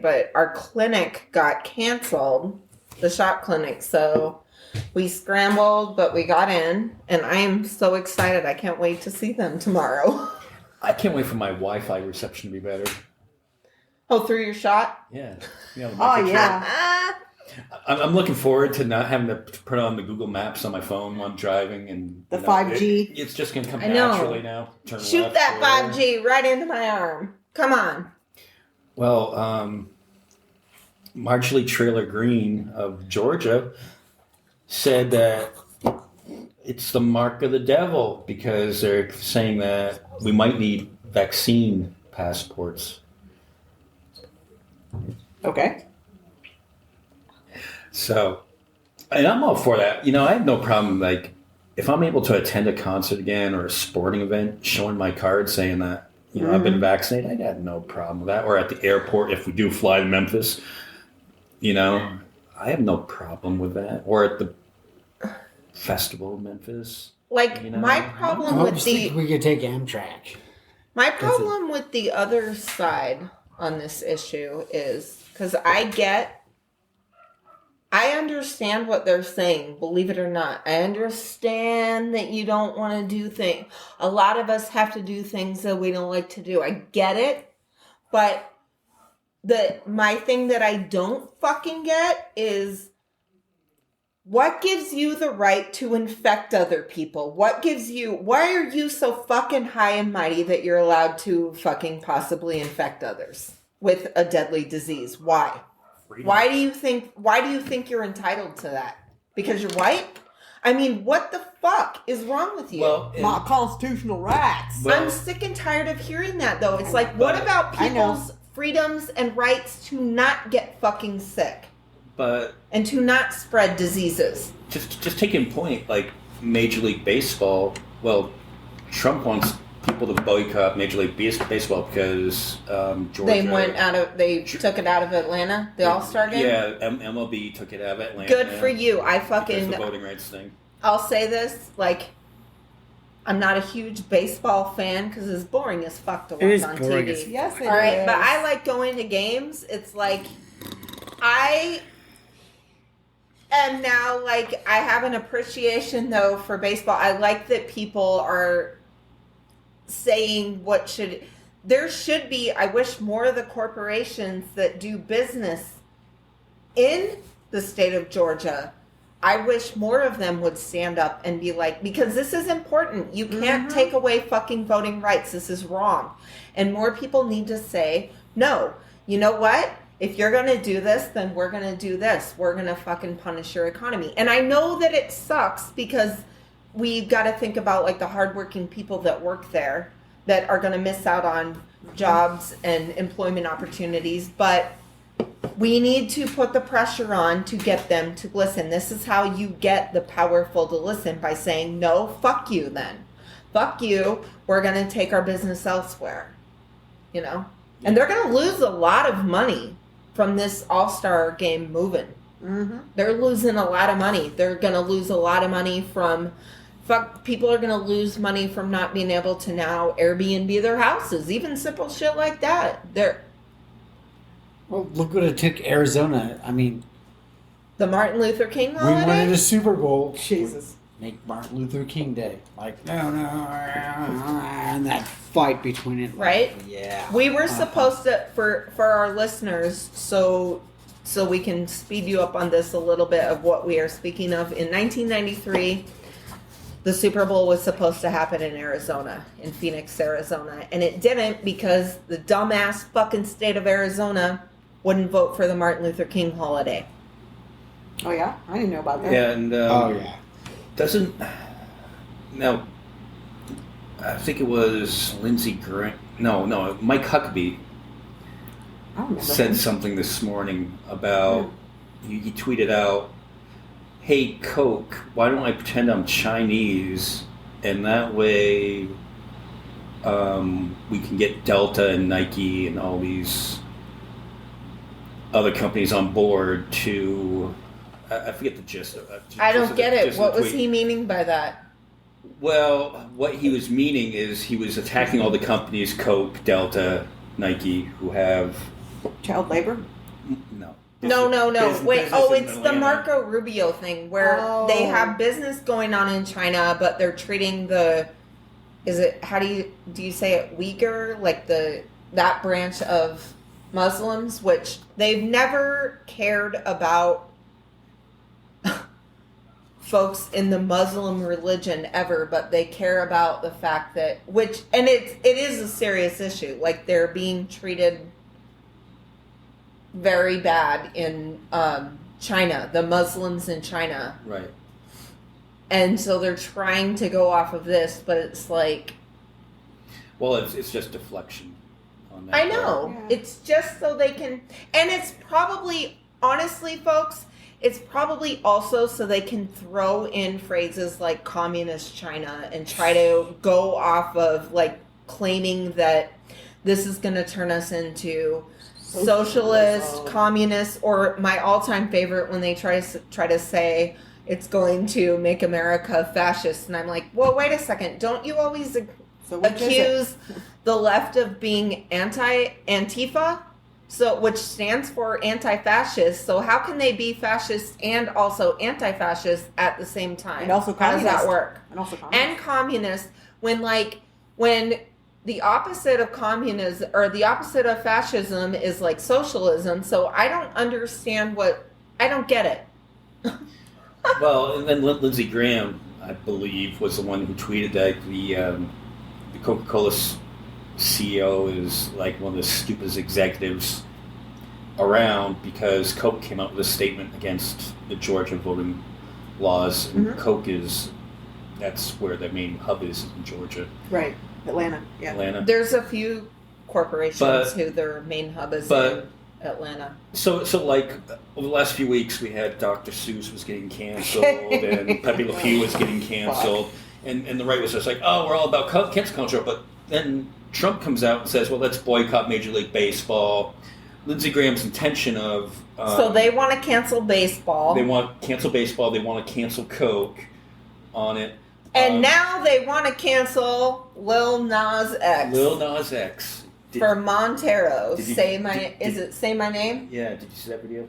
but our clinic got canceled, the shop clinic. So we scrambled, but we got in, and I am so excited. I can't wait to see them tomorrow.
I can't wait for my Wi-Fi reception to be better.
Oh, through your shot?
Yeah. The
Oh,
microchip.
yeah.
I'm looking forward to not having to put on the Google Maps on my phone while I'm driving, and
The 5G.
It's just going to come
I know.
naturally now. Turn
Shoot
left
that
or-
5G right into my arm. Come on.
Well, Marjorie Trailer Green of Georgia said that it's the mark of the devil because they're saying that we might need vaccine passports.
Okay.
So, and I'm all for that. You know, I have no problem, like, if I'm able to attend a concert again or a sporting event, showing my card saying that, you know, I've been vaccinated, I got no problem with that. Or at the airport, if we do fly to Memphis, you know, I have no problem with that. Or at the festival in Memphis.
Like,
You know,
my
I
problem
I
with
was thinking
the
we could take Amtrak.
my problem with the other side on this issue is because I understand what they're saying, believe it or not. I understand that you don't want to do things. A lot of us have to do things that we don't like to do. I get it. But my thing that I don't fucking get is what gives you the right to infect other people? Why are you so fucking high and mighty that you're allowed to fucking possibly infect others with a deadly disease? Why? Why do you think you're entitled to that? Because you're white? I mean, what the fuck is wrong with you?
Well, and-
My constitutional rights.
well,
I'm sick and tired of hearing that, though. It's like, what about
I know.
people's freedoms and rights to not get fucking sick
but
and to not spread diseases?
just taking point, like Major League Baseball, well, Trump wants people to boycott Major League Baseball because Georgia...
They took it out of Atlanta, the All-Star game?
Yeah, MLB took it out of Atlanta.
Good for you. I
Because
fucking...
the voting rights thing.
I'll say this, like, I'm not a huge baseball fan because it's boring as fuck to watch
It is
on
boring
TV.
as-
Yes, it
All right,
is.
but I like going to games. It's like am now like, I have an appreciation though for baseball. I like that people are saying there should be, I wish more of the corporations that do business in the state of Georgia, I wish more of them would stand up and be like, because this is important. You can't take away fucking voting rights. This is wrong. And more people need to say, no, you know what? If you're going to do this, then we're going to do this. We're going to fucking punish your economy. And I know that it sucks because we've got to think about like the hardworking people that work there that are going to miss out on jobs and employment opportunities. But we need to put the pressure on to get them to listen. This is how you get the powerful to listen, by saying, no, fuck you then. Fuck you. We're going to take our business elsewhere. You know? And they're going to lose a lot of money from this all-star game moving. Mm-hmm. They're losing a lot of money. They're going to lose a lot of money from... people are going to lose money from not being able to now Airbnb their houses. Even simple shit like that.
Well, look what it took Arizona. I mean,
The Martin Luther King
we
holiday?
wanted a Super Bowl.
Jesus.
Make Martin Luther King Day. Like, no, and that fight between it. Like,
Right?
yeah.
We were supposed to, for our listeners, so we can speed you up on this a little bit of what we are speaking of. In 1993, the Super Bowl was supposed to happen in Arizona, in Phoenix, Arizona. And it didn't because the dumbass fucking state of Arizona wouldn't vote for the Martin Luther King holiday.
Oh yeah, I didn't know about that.
Yeah, and
yeah.
doesn't now? I think it was Lindsey Graham. No, Mike Huckabee
I don't remember.
said something this morning about. He tweeted out, "Hey Coke, why don't I pretend I'm Chinese, and that way, we can get Delta and Nike and all these other companies on board to." I forget the gist of it.
I don't get it. What was
tweet.
he meaning by that?
Well, what he was meaning is he was attacking all the companies, Coke, Delta, Nike, who have
Child labor.
no.
No. Wait,
business in
it's the
Atlanta.
Marco Rubio thing where they have business going on in China, but they're treating how do you say it, Uyghur, like that branch of Muslims, which they've never cared about folks in the Muslim religion ever, but they care about the fact that, it is a serious issue. Like, they're being treated very bad in China, the Muslims in China.
Right.
And so they're trying to go off of this, but it's like...
Well, it's just deflection on that.
I know.
Yeah.
It's just so they can... And it's probably, honestly, folks, it's probably also so they can throw in phrases like communist China and try to go off of, like, claiming that this is going to turn us into socialist, communist, or my all-time favorite when they try to say it's going to make America fascist. And I'm like, well, wait a second. Don't you always accuse the left of being Antifa? So, which stands for anti-fascist. So how can they be fascist and also anti-fascist at the same time?
And also
how does
communist.
that work?
And also communist.
And communist, when the opposite of communism or the opposite of fascism is like socialism. So I don't understand I don't get it.
Well, and then Lindsey Graham, I believe, was the one who tweeted that the Coca-Cola CEO is like one of the stupidest executives around because Coke came out with a statement against the Georgia voting laws. And Coke that's where their main hub is in Georgia.
Right. Atlanta. Yeah.
Atlanta.
There's a few corporations who their main hub is in Atlanta.
So like over the last few weeks, we had Dr. Seuss was getting canceled and Pepe Le Pew was getting canceled, and the right was just like, oh, we're all about cancel culture. But then Trump comes out and says, well, let's boycott Major League Baseball. Lindsey Graham's intention of
So they want to cancel baseball.
they want to cancel baseball. They want to cancel Coke on it.
And now they want to cancel Lil Nas X.
Lil Nas X.
For Montero.
Say
My Name?
Yeah, did you see that video?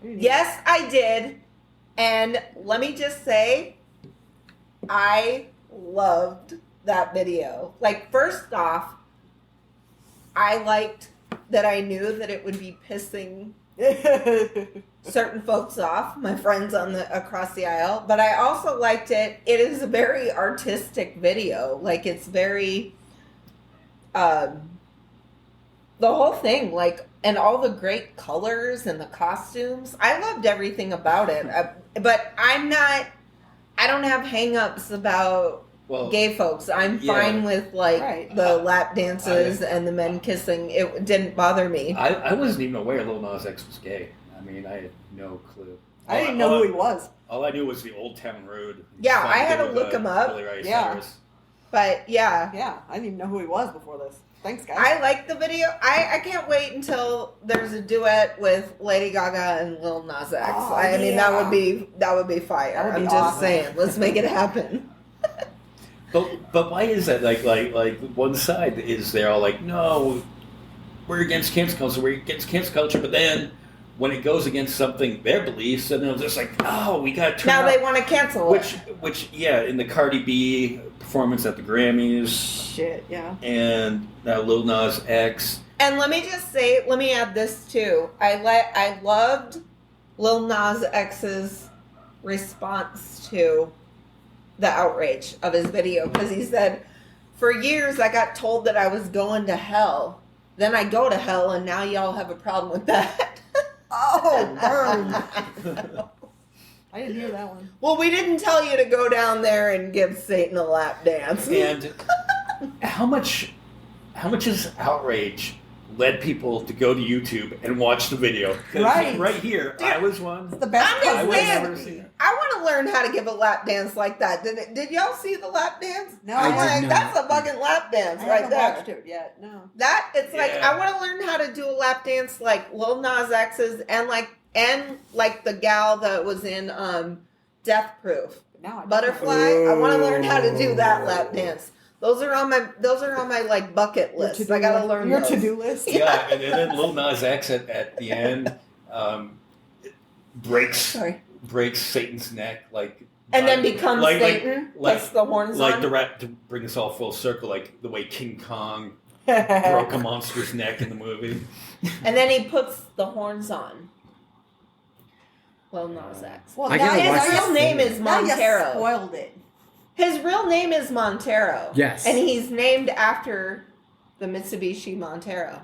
Yes, I did. And let me just say, I loved that video. Like, first off, I liked that I knew that it would be pissing certain folks off, my friends across the aisle. But I also liked it. It is a very artistic video. Like, it's very, the whole thing, like, and all the great colors and the costumes. I loved everything about it. But I don't have hang-ups about gay folks. I'm fine with, like, the lap dances and the men kissing. It didn't bother me.
I wasn't even aware Lil Nas X was gay. I mean, I had no clue.
I didn't know who he was.
All I knew was the Old Town Road.
Yeah, I had to look him up.
Billy Ray
Yeah.
Cyrus.
But, yeah.
Yeah, I didn't even know who he was before this. Thanks, guys.
I like the video. I can't wait until there's a duet with Lady Gaga and Lil Nas X.
Oh,
I mean, that would be fire.
That would be
I'm just
awesome.
saying, let's make it happen.
But why is that? Like one side is they're all like, no, we're against cancel culture. We're against cancel culture. But then when it goes against something their beliefs, then they're just like, oh, we got to turn
Now
up.
they want to cancel it.
Which in the Cardi B performance at the Grammys,
Shit, yeah.
and now Lil Nas X.
And let me just say, let me add this too. I loved Lil Nas X's response to the outrage of his video, because he said, for years I got told that I was going to hell. Then I go to hell, and now y'all have a problem with that.
Oh, burn. I didn't hear that one.
Well, we didn't tell you to go down there and give Satan a lap dance.
And how much is outrage led people to go to YouTube and watch the video? 'Cause right here,
Dude,
I was one.
It's the best
I'm just
I would
part.
saying,
never see it.
I want to learn how to give a lap dance like that. Did y'all see the lap dance?
No,
I
I'm
did
like,
not.
that's a fucking lap dance
I
right
haven't
there.
watched it yet. No.
That it's like
Yeah.
I want to learn how to do a lap dance like Lil Nas X's and like the gal that was in Death Proof.
Now I
Butterfly. I want to learn how to do that lap dance. Those are on my like bucket list. I gotta learn
your
those.
to-do list.
Yeah, and then Lil Nas X at the end breaks Satan's neck, like,
And then becomes
like-
Satan.
like-
puts the horns
like
on.
the rap to bring us all full circle, like the way King Kong broke a monster's neck in the movie.
And then he puts the horns on. Lil Nas X.
Well,
I gotta
now
watch
His
this
real name
thing.
is
Now you
Montero.
spoiled it.
His real name is Montero.
Yes.
And he's named after the Mitsubishi Montero.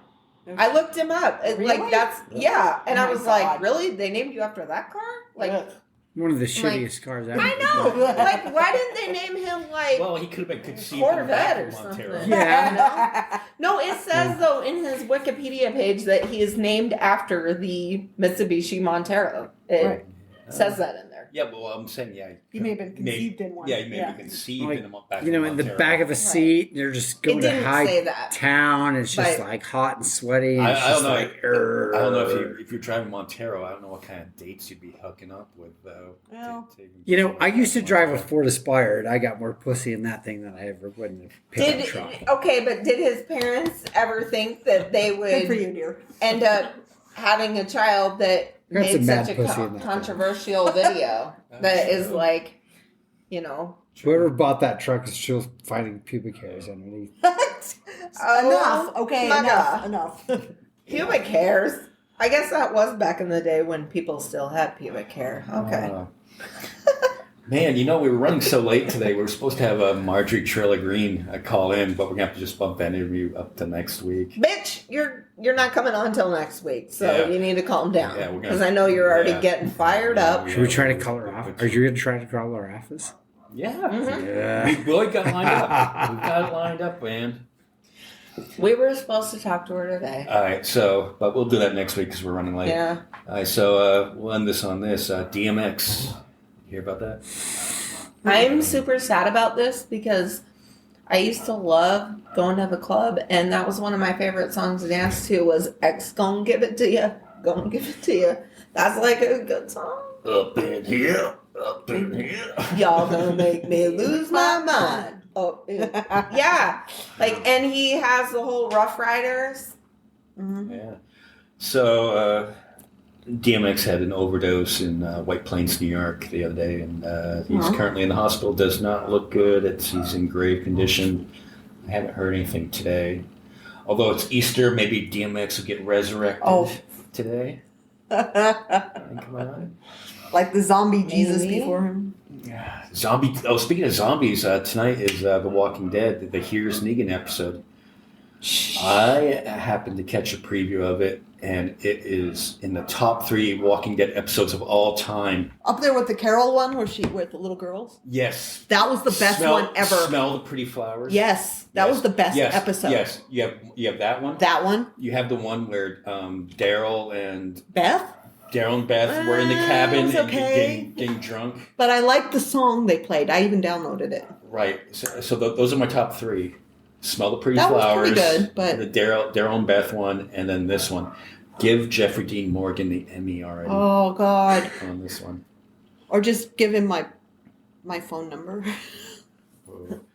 I looked him up.
Really?
Like, that's, yeah. And
Oh
I
my
was
God.
like, really? They named you after that car? Like,
Ugh.
One of the
Like,
shittiest cars ever.
I know. Like, why didn't they name him, like,
Well, he could have been conceived in the
Corvette
back
or
of Montero.
something?
Yeah.
No, it says, though, in his Wikipedia page that he is named after the Mitsubishi Montero. It
Right.
says that in there.
Yeah, well, I'm saying,
He may have been conceived in one.
Yeah, he may have been conceived
Like,
in the back
You know,
of
in the
Montero.
back of a seat, they're just going
It
to
didn't
high
say that.
town. It's just
But-
like hot and sweaty. And
I
it's
don't
just
know.
like,
I don't know if you're driving Montero. I don't know what kind of dates you'd be hooking up with, though.
Well,
You know, I used to drive a Ford Aspire, and I got more pussy in that thing than I ever would in a pickup truck.
But did his parents ever think that they
Good for
would
you, dear.
end up having a child that
Got
made
some mad
such a
pussy in that
controversial video that is like, you know,
Whoever bought that truck is still finding pubic hairs underneath.
Enough. Okay,
my
enough.
pubic hairs. I guess that was back in the day when people still had pubic hair. Okay.
Man, you know, we were running so late today. We were supposed to have a Marjorie Trilla Green call in, but we're gonna have to just bump that interview up to next week.
Bitch, you're not coming on till next week, so
Yeah.
you need to calm down.
Yeah, we're gonna-
because I know you're already
yeah.
getting fired up.
Should we try to call her off? Are you going to try to call her office?
Yeah.
Mhm.
Yeah.
We got it lined up. We got it lined up, man.
We were supposed to talk to her today.
All right, so, but we'll do that next week because we're running late.
Yeah.
All right, so we'll end this on this. DMX. Hear about that?
I'm super sad about this because I used to love going to the club, and that was one of my favorite songs to dance to was X Gon' Give It To You. Gonna give it to you. That's like a good song.
Up in here. Up in here.
Y'all gonna make me lose my mind. Oh, yeah. Like, and he has the whole Rough Riders.
Mhm.
Yeah. So, DMX had an overdose in White Plains, New York, the other day, and he's currently in the hospital. Does not look good. He's in grave condition. I haven't heard anything today. Although it's Easter, maybe DMX will get resurrected today. Come on.
Like the zombie Jesus
Maybe.
before him.
Yeah. Zombie. Oh, speaking of zombies, tonight is The Walking Dead, the Here's Negan episode. I happened to catch a preview of it, and it is in the top 3 Walking Dead episodes of all time.
Up there with the Carol one where she with the little girls.
Yes.
That was the best one ever.
Smell the pretty flowers.
Yes, that was the best episode.
Yes, you have that one.
That one.
You have the one where Daryl and
Beth.
Were in the cabin
it's
and
okay.
getting drunk.
But I liked the song they played. I even downloaded it.
Right. So those are my top 3. Smell the Pretty
That was
Flowers.
pretty good, but
the Daryl and Beth one, and then this one. Give Jeffrey Dean Morgan the Emmy already
oh god,
on this one.
or just give him my phone number.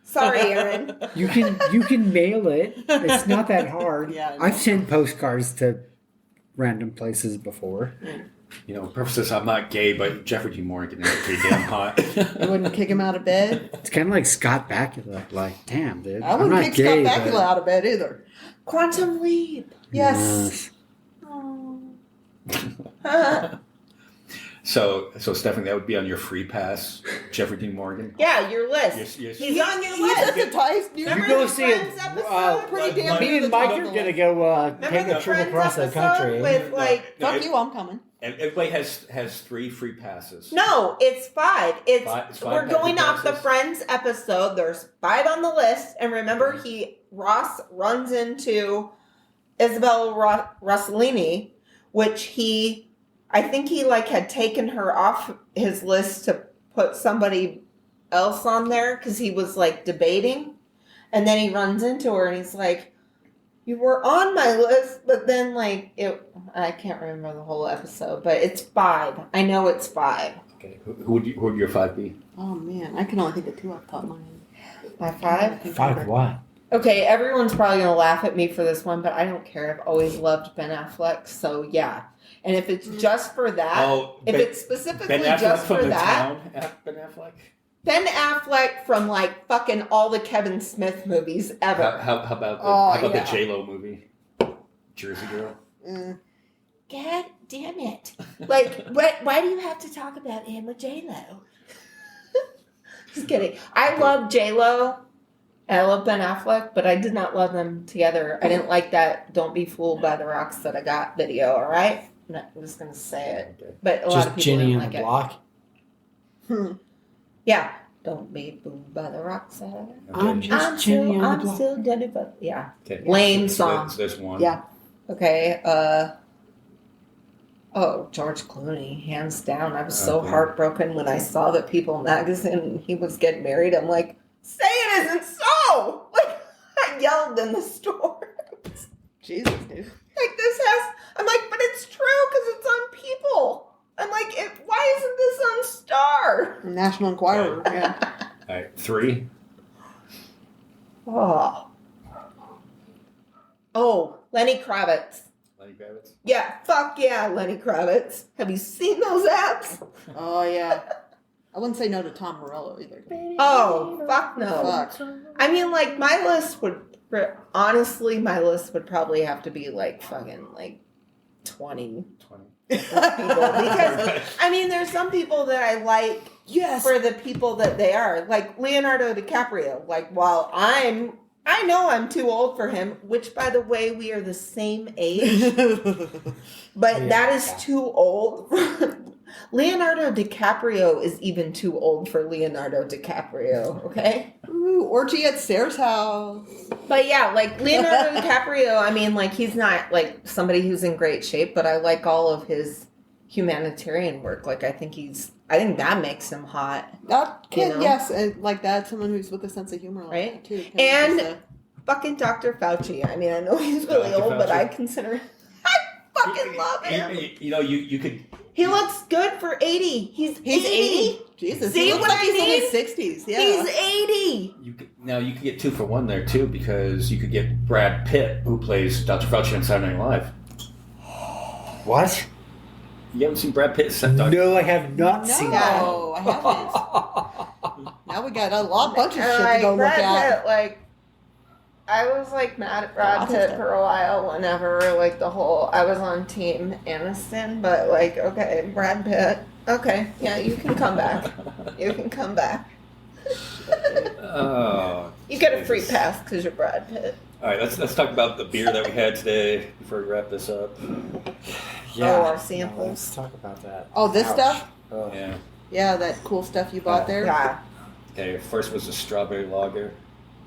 Sorry, Aaron.
You can mail it. It's not that hard.
Yeah, I know.
I've sent postcards to random places before.
You know, purposes, I'm not gay, but Jeffrey Dean Morgan is pretty damn hot.
You wouldn't kick him out of bed.
It's kind of like Scott Bakula. Like, damn, dude.
I
I'm
wouldn't
not
kick
gay,
Scott Bakula
but-
out of bed either.
Quantum leap.
Yes.
So Stephanie, that would be on your free pass, Jeffrey Dean Morgan.
Yeah, your list.
Yes.
He's on your
He's
list.
at the Tice.
Remember
You go
the
see it.
Friends episode?
Pretty damn
Me
good
and Mike
at
are
the
gonna go
Remember
take
the
a trip
Friends
across the
episode
country.
with like
Fuck you, I'm coming.
And everybody has 3 free passes.
no, it's 5. It's
It's 5
we're going
package
off the
passes.
Friends episode. There's 5 on the list, and remember, Ross runs into Isabella Rossellini, which I think he like had taken her off his list to put somebody else on there because he was like debating, and then he runs into her and he's like, "You were on my list," but then like I can't remember the whole episode, but it's 5. I know it's 5.
Okay, who would your 5 be?
Oh man, I can only think of 2 off the top of my head.
My 5.
5 what?
Okay, everyone's probably gonna laugh at me for this one, but I don't care. I've always loved Ben Affleck, so yeah. And if it's just for that, if it's specifically
Ben Affleck
just
from
for
the
that,
town, Ben Affleck.
Ben Affleck from like fucking all the Kevin Smith movies ever.
How about the
yeah.
J-Lo movie, Jersey Girl?
God damn it! Like, why do you have to talk about him with J-Lo? Just kidding. I love J-Lo. I love Ben Affleck, but I did not love them together. I didn't like that "Don't Be Fooled by the Rocks That I Got" video. All right, I'm just gonna say it,
Okay.
but a lot
Just
of people
Jenny
didn't
on the
like
block.
it. Yeah, don't be fooled by the rocks that I got.
I'm
Okay.
just Jenny on the
I'm
block.
still dead, but yeah.
Okay.
Lame
So
song.
there's one.
Yeah.
Okay. Oh, George Clooney, hands down. I was so
Okay.
heartbroken when I saw the People magazine and he was getting married. I'm like, say it isn't so. Like I yelled in the store.
Jesus, dude.
Like this has. I'm like, but it's true because it's on People. I'm like, why isn't this on Star?
National Enquirer. Yeah.
All right, 3.
Oh, Lenny Kravitz.
Lenny Kravitz.
Yeah, fuck yeah, Lenny Kravitz. Have you seen those abs?
Oh yeah. I wouldn't say no to Tom Morello either.
Oh, fuck no.
Fuck.
I mean, like, my list would probably have to be like fucking like 20 people. Because, I mean, there's some people that I like
Yes.
for the people that they are. Like Leonardo DiCaprio. Like, while I know I'm too old for him, which, by the way, we are the same age, but
Yeah.
that is too old. Leonardo DiCaprio is even too old for Leonardo DiCaprio, okay?
Ooh, orgy at Sarah's house.
But yeah, like Leonardo DiCaprio, I mean, like, he's not like somebody who's in great shape, but I like all of his humanitarian work. Like, I think that makes him hot.
That kid,
You know?
yes, like that. Someone who's with a sense of humor, like
Right?
that too.
And-
Just,
Fucking Dr. Fauci. I mean, I know he's really
Dr.
old, but
Fauci.
I consider. I fucking love him.
You know, you could.
He looks good for 80. He's 80.
Jesus,
See
he looks
what
like
I
he's
mean?
in his 60s. Yeah.
He's 80.
You could get 2 for 1 there too, because you could get Brad Pitt, who plays Dr. Fauci on Saturday Night Live.
What?
You haven't seen Brad Pitt?
No, I have not seen that.
No, I haven't. Now we got a bunch of shit
And,
to go look
Brad
at.
Pitt, like, I was like mad at Brad
Lots of
Pitt
stuff.
for a while whenever like I was on Team Aniston, but like, okay, Brad Pitt, okay, yeah, you can come back. You can come back.
Oh,
You get a free
Jesus.
pass because you're Brad Pitt.
All right, let's talk about the beer that we had today before we wrap this up.
Oh, our samples.
Let's talk about that.
Oh, this
Ouch.
stuff?
Oh.
Yeah.
Yeah, that cool stuff you bought there.
Yeah.
Okay, first was the strawberry lager.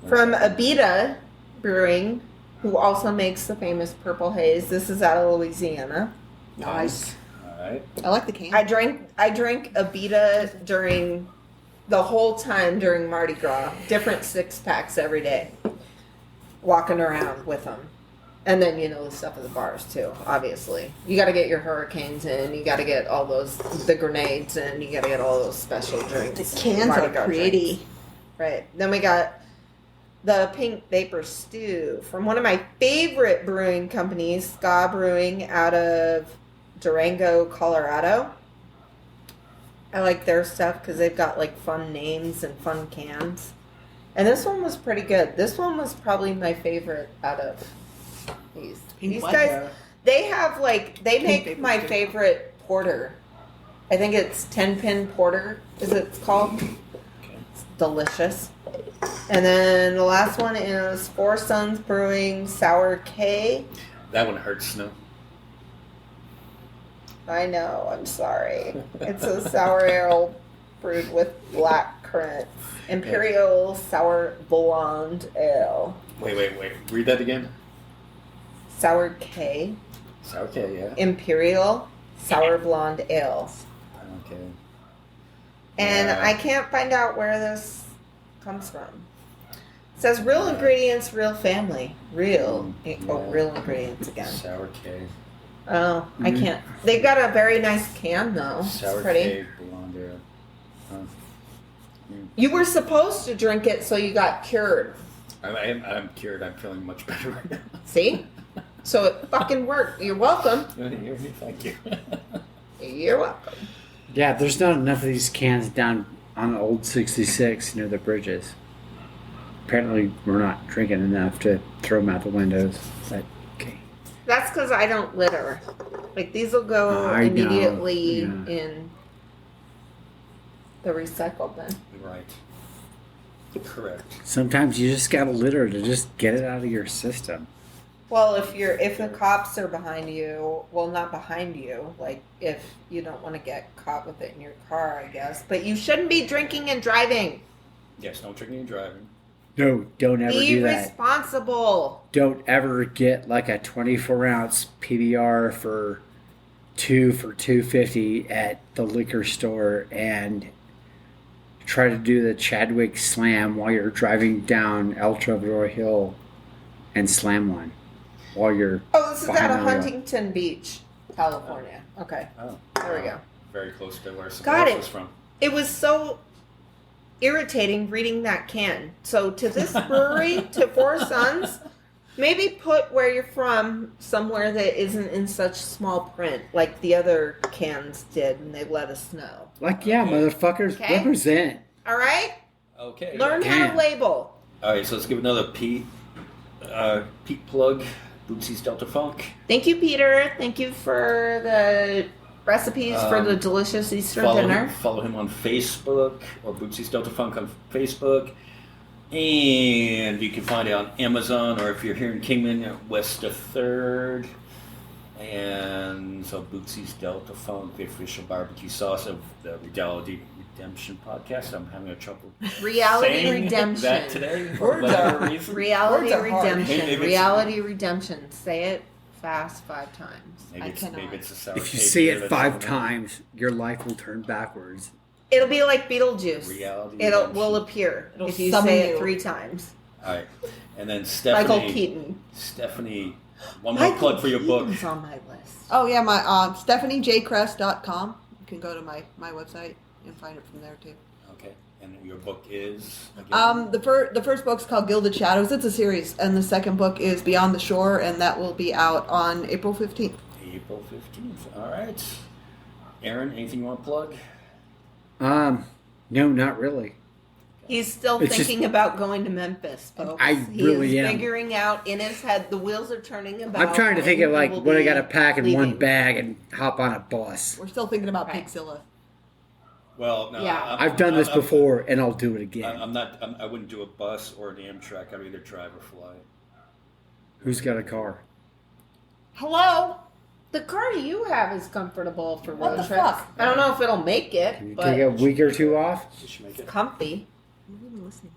From Abita Brewing, who also makes the famous Purple Haze. This is out of Louisiana.
Nice.
All right.
I like the can.
I drank Abita during the whole time during Mardi Gras. Different 6-packs every day. Walking around with them. And then, the stuff at the bars too, obviously. You got to get your hurricanes in. You got to get all the grenades in. You got to get all those special drinks.
The cans
Mardi
are
Gras
pretty.
drinks. Right. Then we got the Pink Vapor Stew from one of my favorite brewing companies, Ska Brewing, out of Durango, Colorado. I like their stuff because they've got like fun names and fun cans. And this one was pretty good. This one was probably my favorite out of these. These
what?
guys, they have they make
Vapor
my
Stew.
favorite porter. I think it's 10-pin porter, is it called? It's delicious. And then the last one is Four Sons Brewing Sour K.
That one hurts, no?
I know, I'm sorry. It's a sour ale brewed with black currants. Imperial Sour Blonde Ale.
Wait. Read that again.
Sour K.
Okay, yeah.
Imperial Sour Blonde Ale.
Okay.
And
Yeah.
I can't find out where this comes from. It says real ingredients, real family. Real.
Yeah.
Oh, real ingredients again.
Sour cake.
Oh, I can't. They've got a very nice can though.
Sour
It's pretty.
cake, blonde ale. Huh.
You were supposed to drink it so you got cured.
I'm cured. I'm feeling much better right now.
See? So it fucking worked. You're welcome.
Thank you.
You're welcome.
Yeah, there's not enough of these cans down on Old 66 near the bridges. Apparently, we're not drinking enough to throw them out the windows. But, okay.
That's because I don't litter. Like these will go
I know,
immediately
yeah.
in the recycle bin.
Right. Correct.
Sometimes you just gotta litter to just get it out of your system.
Well, if the cops are behind you, well, not behind you, like if you don't want to get caught with it in your car, I guess. But you shouldn't be drinking and driving.
Yes, no drinking and driving.
No, don't ever
Be
do that.
responsible.
Don't ever get like a 24-ounce PBR for $2.50 at the liquor store and try to do the Chadwick Slam while you're driving down El Trovador Hill and slam one while you're
Oh, this is
behind
out of
the wheel.
Huntington Beach, California. Okay,
Oh.
there we go.
Very close to where somebody
Got
else
it.
was from.
It was so irritating reading that can. So to this brewery, to Four Sons, maybe put where you're from somewhere that isn't in such small print like the other cans did, and they let us know.
Like, yeah,
Okay.
motherfuckers,
Okay.
represent.
All right,
Okay.
learn how to
Damn.
label.
All right, so let's give another Pete plug. Bootsy's Delta Funk.
Thank you, Peter. Thank you for the recipes for the delicious Easter dinner.
Follow him on Facebook or Bootsy's Delta Funk on Facebook. And you can find it on Amazon, or if you're here in Kingman, West of 3rd. And so Bootsy's Delta Funk, the official barbecue sauce of the Reality Redemption podcast. I'm having a trouble
Reality
saying
Redemption.
that today for
Words
whatever
are-
reason.
Reality
Words are hard.
Redemption.
Maybe it's-
Reality Redemption. Say it fast 5 times.
Maybe
I
it's,
cannot.
maybe it's a sour
If you
cake
say
beer
it
that's
5
on there.
times, your life will turn backwards.
It'll be like Beetlejuice.
Reality
It'll
Redemption.
will appear
It'll
if you
summon
say it
you.
3 times.
All right, and then Stephanie.
Michael Keaton.
Stephanie, one more plug for your book.
Keaton's on my list.
Oh yeah, my StephanieJCrest.com. You can go to my website and find it from there too.
Okay, and your book is again?
The first book's called Gilded Shadows. It's a series, and the second book is Beyond the Shore, and that will be out on April 15th.
April 15th. All right. Aaron, anything you want to plug?
No, not really.
He's still
It's
thinking about going to Memphis, folks.
I really
he is
am.
figuring out in his head, the wheels are turning about.
I'm trying to think
when
of
he
like
will
what I
be
got to pack in one
leaving.
bag and hop on a bus.
We're still thinking about
Right.
Pigzilla.
Well, no.
Yeah.
I've done this before, and I'll do it again.
I wouldn't do a bus or an Amtrak. I'd either drive or fly.
Who's got a car?
Hello? The car you have is comfortable for
What
road
the
trips.
fuck?
I don't know if it'll make it,
Can you
but
take a week or two off?
You should make
it's
it.
comfy.
I'm not even listening.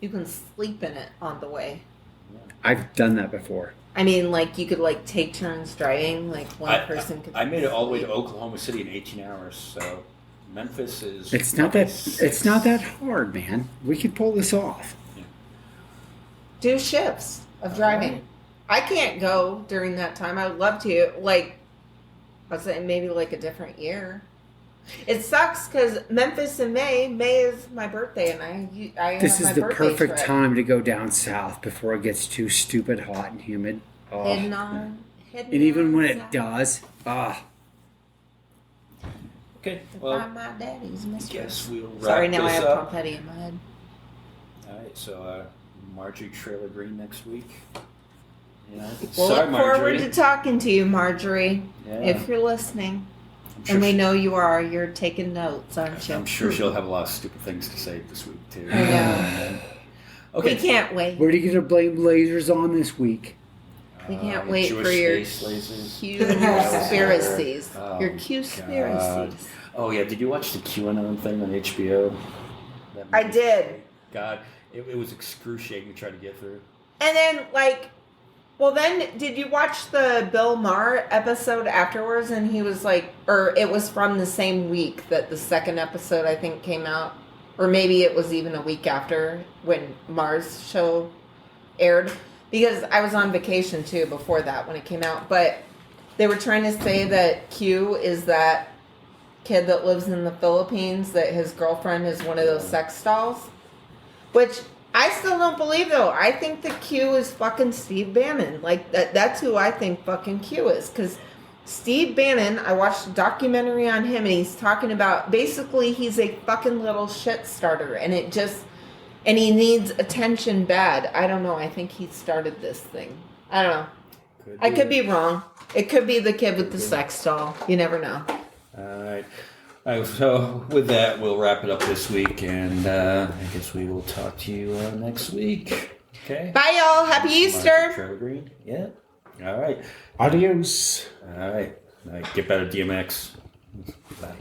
You can sleep in it on the way.
I've done that before.
I mean, like, you could, like, take turns driving. Like, one person could
I made it all the way to
sleep.
Oklahoma City in 18 hours. So Memphis is.
It's not that. It's not that hard, man. We could pull this off.
Do shifts of driving. I can't go during that time. I would love to. Like, I was saying maybe, like, a different year. It sucks because Memphis in May. May is my birthday, and I
This
have
is
my
the
birthday
perfect
trip.
time to go down south before it gets too stupid hot and humid. Oh.
Heading on.
And even when it
south
does,
Okay.
to
Well,
find my daddy's mistress.
guess we'll wrap
Sorry, now I
this
have
up.
Pompetti in my head.
All right. So Marjorie Trailer Green next week. Yeah.
We'll
Sorry,
look forward
Marjorie.
to talking to you, Marjorie,
Yeah.
if you're listening.
I'm sure
And we
she-
know you are. You're taking notes, aren't you?
I'm sure she'll have a lot of stupid things to say this week too.
I know.
Okay.
We can't wait.
what are you going to blame lasers on this week?
We can't wait
Jewish
for your
space lasers.
conspiracies.
Oh,
Your
God.
conspiracies.
Oh yeah, did you watch the QAnon thing on HBO? That
I
movie?
did.
God, it was excruciating to try to get through.
And then, like, well, then, did you watch the Bill Maher episode afterwards? And he was like, or it was from the same week that the second episode, I think, came out. Or maybe it was even a week after when Maher's show aired. Because I was on vacation, too, before that when it came out. But they were trying to say that Q is that kid that lives in the Philippines, that his girlfriend is one of those sex dolls. Which I still don't believe, though. I think the Q is fucking Steve Bannon. Like, that's who I think fucking Q is. Because Steve Bannon, I watched a documentary on him, and he's talking about, basically, he's a fucking little shit starter. And it just, and he needs attention bad. I don't know. I think he started this thing. I don't know. I could be wrong. It could be the kid with the sex doll. You never know.
All right. So with that, we'll wrap it up this week, and I guess we will talk to you next week. Okay.
Bye, y'all. Happy Easter.
Trailer Green. Yeah. All right.
Adios.
All right. All right. Get better, DMX. Bye.